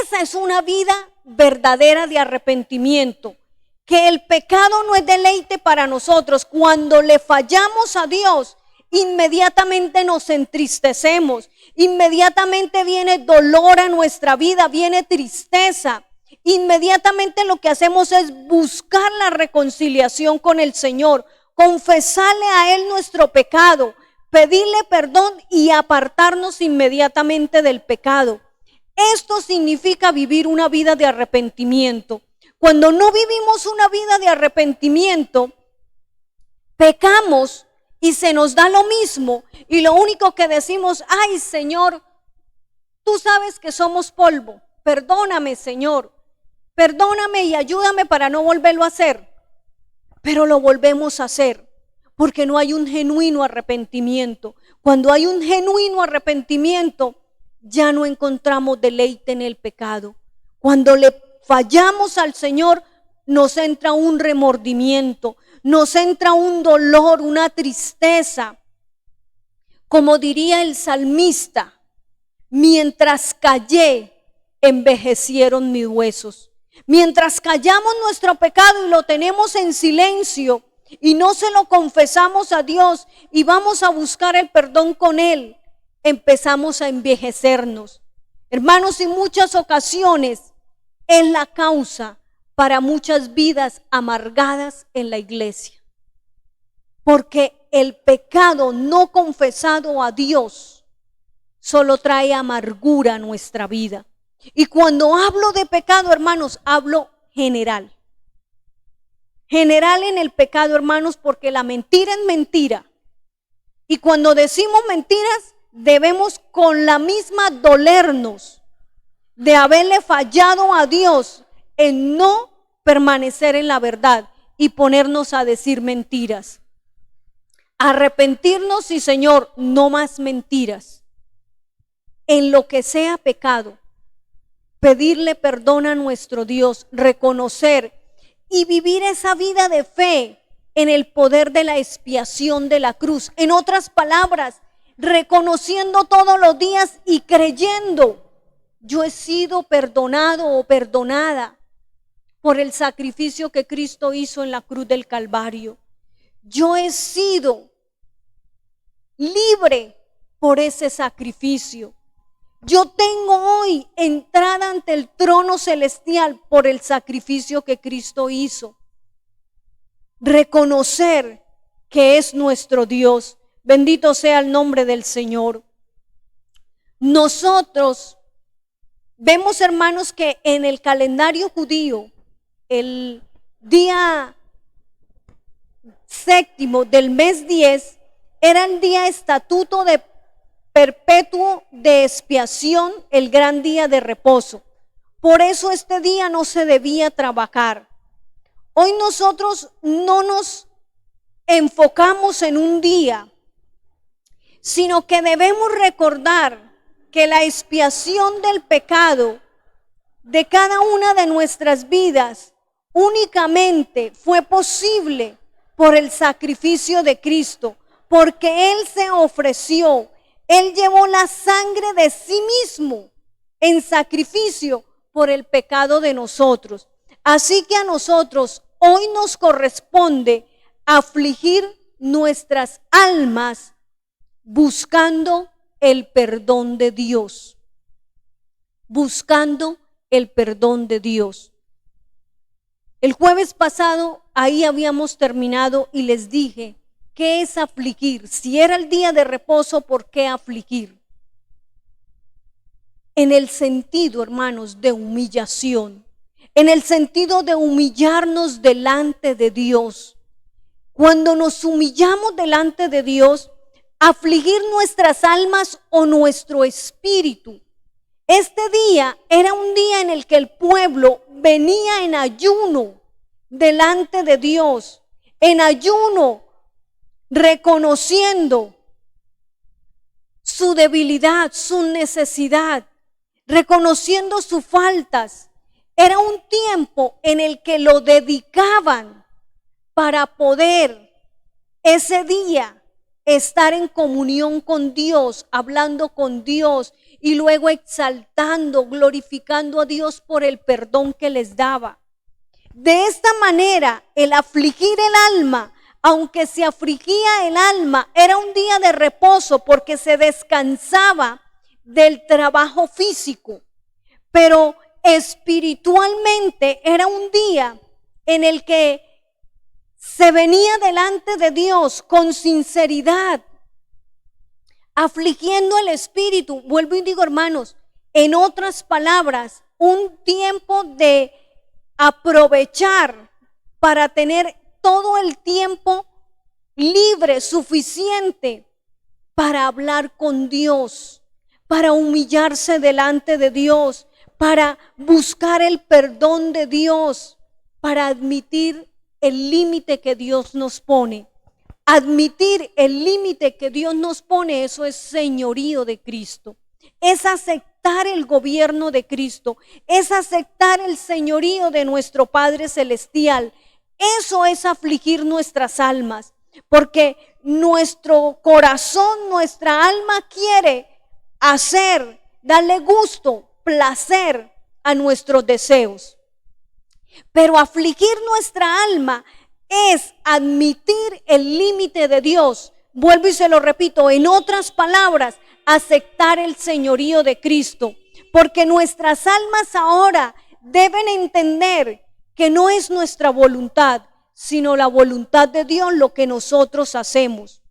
Esa es una vida verdadera de arrepentimiento. Que el pecado no es deleite para nosotros. Cuando le fallamos a Dios, inmediatamente nos entristecemos, inmediatamente viene dolor a nuestra vida, viene tristeza. Inmediatamente lo que hacemos es buscar la reconciliación con el Señor, confesarle a Él nuestro pecado, pedirle perdón y apartarnos inmediatamente del pecado. Esto significa vivir una vida de arrepentimiento. Cuando no vivimos una vida de arrepentimiento, pecamos y se nos da lo mismo. Y lo único que decimos, ay Señor, tú sabes que somos polvo. Perdóname, Señor. Perdóname y ayúdame para no volverlo a hacer. Pero lo volvemos a hacer porque no hay un genuino arrepentimiento. Cuando hay un genuino arrepentimiento, ya no encontramos deleite en el pecado. Cuando le fallamos al Señor, nos entra un remordimiento, nos entra un dolor, una tristeza. Como diría el salmista, mientras callé, envejecieron mis huesos. Mientras callamos nuestro pecado y lo tenemos en silencio y no se lo confesamos a Dios y vamos a buscar el perdón con Él, empezamos a envejecernos. Hermanos, en muchas ocasiones es la causa para muchas vidas amargadas en la iglesia. Porque el pecado no confesado a Dios solo trae amargura a nuestra vida. Y cuando hablo de pecado, hermanos, hablo general. General en el pecado, hermanos, porque la mentira es mentira. Y cuando decimos mentiras, debemos con la misma dolernos de haberle fallado a Dios en no permanecer en la verdad y ponernos a decir mentiras. Arrepentirnos y Señor, no más mentiras. En lo que sea pecado, pedirle perdón a nuestro Dios, reconocer y vivir esa vida de fe en el poder de la expiación de la cruz. En otras palabras, reconociendo todos los días y creyendo, yo he sido perdonado o perdonada por el sacrificio que Cristo hizo en la cruz del Calvario. Yo he sido libre por ese sacrificio. Yo tengo hoy entrada ante el trono celestial por el sacrificio que Cristo hizo. Reconocer que es nuestro Dios. Bendito sea el nombre del Señor. Nosotros vemos, hermanos, que en el calendario judío, el día séptimo del mes 10 era el día estatuto de perpetuo de expiación, el gran día de reposo. Por eso este día no se debía trabajar. Hoy nosotros no nos enfocamos en un día, sino que debemos recordar que la expiación del pecado de cada una de nuestras vidas únicamente fue posible por el sacrificio de Cristo, porque Él se ofreció. Él llevó la sangre de sí mismo en sacrificio por el pecado de nosotros. Así que a nosotros hoy nos corresponde afligir nuestras almas buscando el perdón de Dios. Buscando el perdón de Dios. El jueves pasado ahí habíamos terminado y les dije, ¿qué es afligir? Si era el día de reposo, ¿por qué afligir? En el sentido, hermanos, de humillación, en el sentido de humillarnos delante de Dios. Cuando nos humillamos delante de Dios, afligir nuestras almas o nuestro espíritu. Este día era un día en el que el pueblo venía en ayuno delante de Dios, en ayuno, reconociendo su debilidad, su necesidad, reconociendo sus faltas. Era un tiempo en el que lo dedicaban para poder ese día estar en comunión con Dios, hablando con Dios y luego exaltando, glorificando a Dios por el perdón que les daba. De esta manera, el afligir el alma, aunque se afligía el alma, era un día de reposo porque se descansaba del trabajo físico, pero espiritualmente era un día en el que se venía delante de Dios con sinceridad, afligiendo el espíritu. Vuelvo y digo, hermanos, en otras palabras, un tiempo de aprovechar para tener todo el tiempo libre, suficiente para hablar con Dios, para humillarse delante de Dios, para buscar el perdón de Dios, para admitir el límite que Dios nos pone. Admitir el límite que Dios nos pone, eso es señorío de Cristo. Es aceptar el gobierno de Cristo, es aceptar el señorío de nuestro Padre Celestial. Eso es afligir nuestras almas, porque nuestro corazón, nuestra alma quiere darle gusto, placer a nuestros deseos. Pero afligir nuestra alma es admitir el límite de Dios. Vuelvo y se lo repito, en otras palabras, aceptar el señorío de Cristo. Porque nuestras almas ahora deben entender que no es nuestra voluntad, sino la voluntad de Dios lo que nosotros hacemos.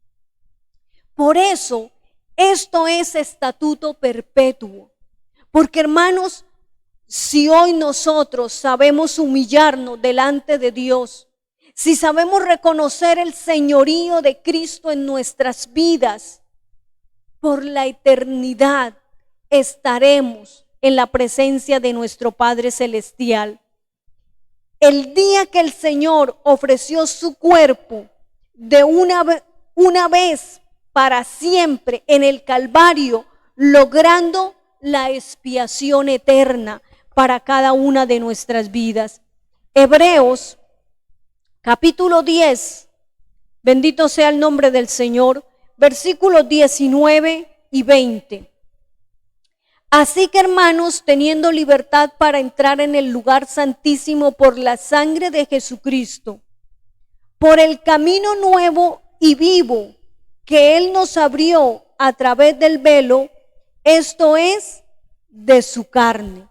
Por eso, esto es estatuto perpetuo. Porque, hermanos, si hoy nosotros sabemos humillarnos delante de Dios, si sabemos reconocer el señorío de Cristo en nuestras vidas, por la eternidad estaremos en la presencia de nuestro Padre Celestial. El día que el Señor ofreció su cuerpo de una vez para siempre en el Calvario, logrando la expiación eterna para cada una de nuestras vidas. Hebreos capítulo 10, bendito sea el nombre del Señor, versículos 19 y 20. Así que, hermanos, teniendo libertad para entrar en el lugar santísimo por la sangre de Jesucristo, por el camino nuevo y vivo que Él nos abrió a través del velo, esto es, de su carne.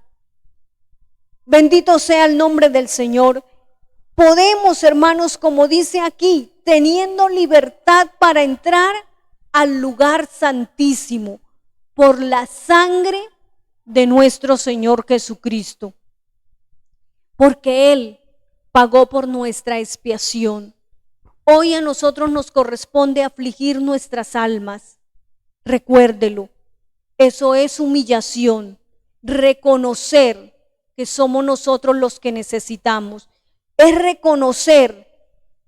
Bendito sea el nombre del Señor. Podemos, hermanos, como dice aquí, teniendo libertad para entrar al lugar santísimo por la sangre de nuestro Señor Jesucristo, porque Él pagó por nuestra expiación. Hoy a nosotros nos corresponde afligir nuestras almas. Recuérdelo, eso es humillación, reconocer que somos nosotros los que necesitamos. Es reconocer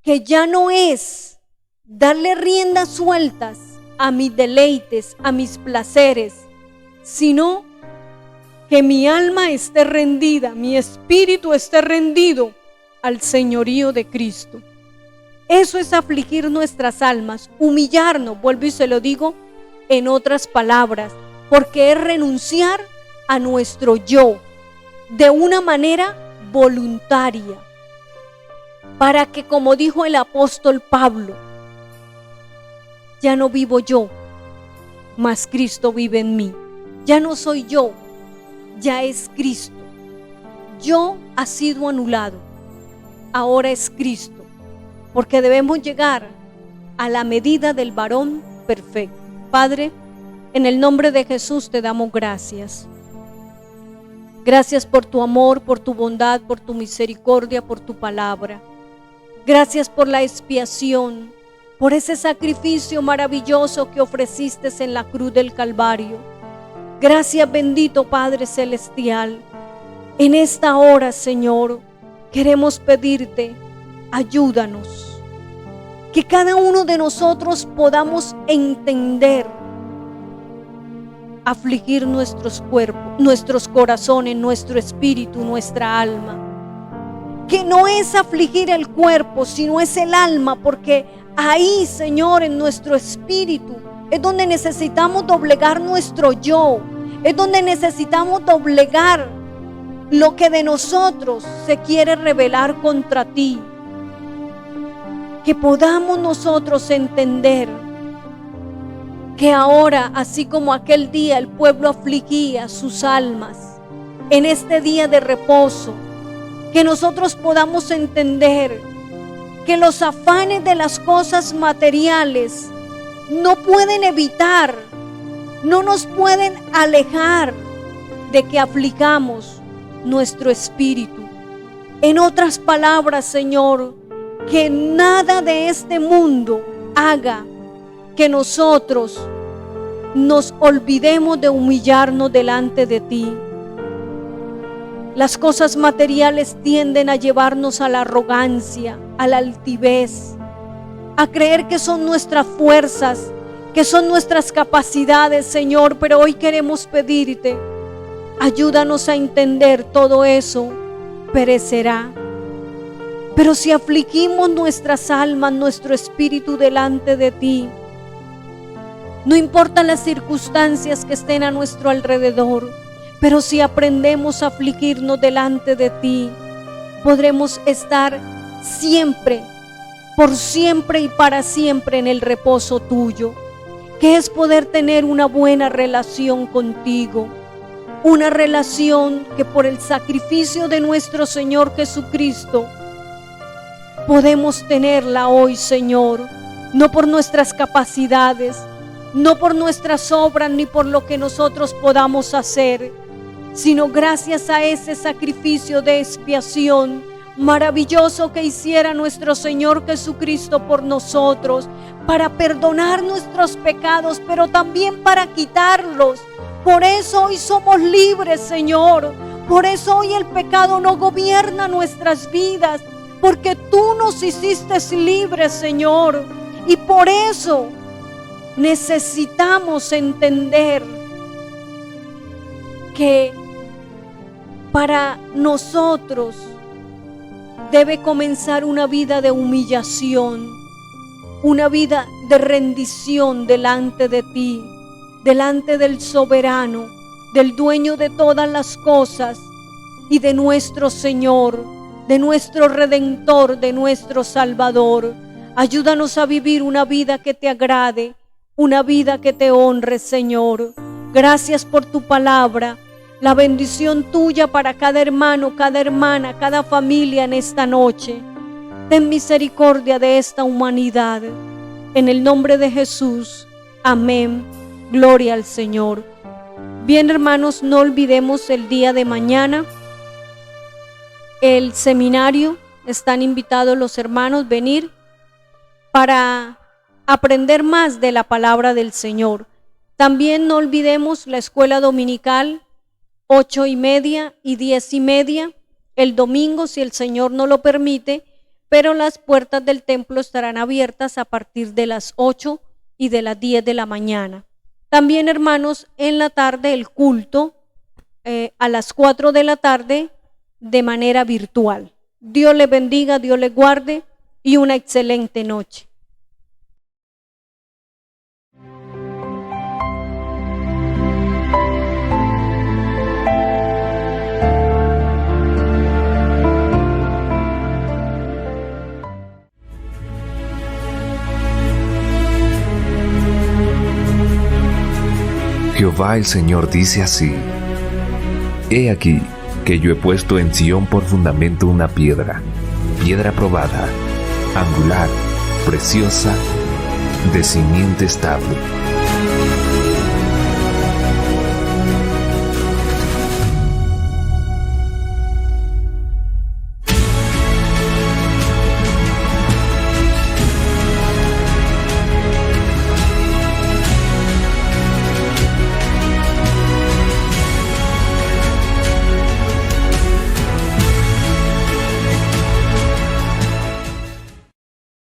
que ya no es darle riendas sueltas a mis deleites, a mis placeres, sino que mi alma esté rendida, mi espíritu esté rendido al señorío de Cristo. Eso es afligir nuestras almas, humillarnos, vuelvo y se lo digo en otras palabras, porque es renunciar a nuestro yo de una manera voluntaria, para que, como dijo el apóstol Pablo, ya no vivo yo, mas Cristo vive en mí. Ya no soy yo, ya es Cristo. Yo ha sido anulado, ahora es Cristo, porque debemos llegar a la medida del varón perfecto. Padre, en el nombre de Jesús te damos gracias. Gracias por tu amor, por tu bondad, por tu misericordia, por tu palabra. Gracias por la expiación, por ese sacrificio maravilloso que ofreciste en la cruz del Calvario. Gracias, bendito Padre Celestial. En esta hora, Señor, queremos pedirte, ayúdanos. Que cada uno de nosotros podamos entender, afligir nuestros cuerpos, nuestros corazones, nuestro espíritu, nuestra alma. Que no es afligir el cuerpo, sino es el alma, porque ahí, Señor, en nuestro espíritu es donde necesitamos doblegar nuestro yo, es donde necesitamos doblegar lo que de nosotros se quiere rebelar contra ti. Que podamos nosotros entender que ahora, así como aquel día el pueblo afligía sus almas, en este día de reposo, que nosotros podamos entender que los afanes de las cosas materiales no pueden evitar, no nos pueden alejar de que aflijamos nuestro espíritu. En otras palabras, Señor, que nada de este mundo haga que nosotros nos olvidemos de humillarnos delante de ti. Las cosas materiales tienden a llevarnos a la arrogancia, a la altivez, a creer que son nuestras fuerzas, que son nuestras capacidades, Señor, pero hoy queremos pedirte, ayúdanos a entender todo eso perecerá. Pero si afligimos nuestras almas, nuestro espíritu delante de ti, no importa las circunstancias que estén a nuestro alrededor, pero si aprendemos a afligirnos delante de ti, podremos estar siempre, por siempre y para siempre en el reposo tuyo, que es poder tener una buena relación contigo, una relación que por el sacrificio de nuestro Señor Jesucristo podemos tenerla hoy, Señor, no por nuestras capacidades, no por nuestras obras ni por lo que nosotros podamos hacer, sino gracias a ese sacrificio de expiación maravilloso que hiciera nuestro Señor Jesucristo por nosotros, para perdonar nuestros pecados, pero también para quitarlos. Por eso hoy somos libres, Señor. Por eso hoy el pecado no gobierna nuestras vidas, porque tú nos hiciste libres, Señor. Y por eso necesitamos entender que para nosotros debe comenzar una vida de humillación, una vida de rendición delante de ti, delante del soberano, del dueño de todas las cosas y de nuestro Señor, de nuestro Redentor, de nuestro Salvador. Ayúdanos a vivir una vida que te agrade, una vida que te honre, Señor. Gracias por tu palabra, la bendición tuya para cada hermano, cada hermana, cada familia en esta noche. Ten misericordia de esta humanidad. En el nombre de Jesús, amén. Gloria al Señor. Bien, hermanos, no olvidemos el día de mañana. El seminario, están invitados los hermanos a venir para aprender más de la palabra del Señor. También no olvidemos la escuela dominical, 8:30 y 10:30, el domingo, si el Señor no lo permite, pero las puertas del templo estarán abiertas a partir de las 8 y de las 10 de la mañana. También, hermanos, en la tarde el culto a las 4 de la tarde de manera virtual. Dios les bendiga, Dios les guarde y una excelente noche. Jehová el Señor dice así: He aquí que yo he puesto en Sión por fundamento una piedra, piedra probada, angular, preciosa, de simiente estable.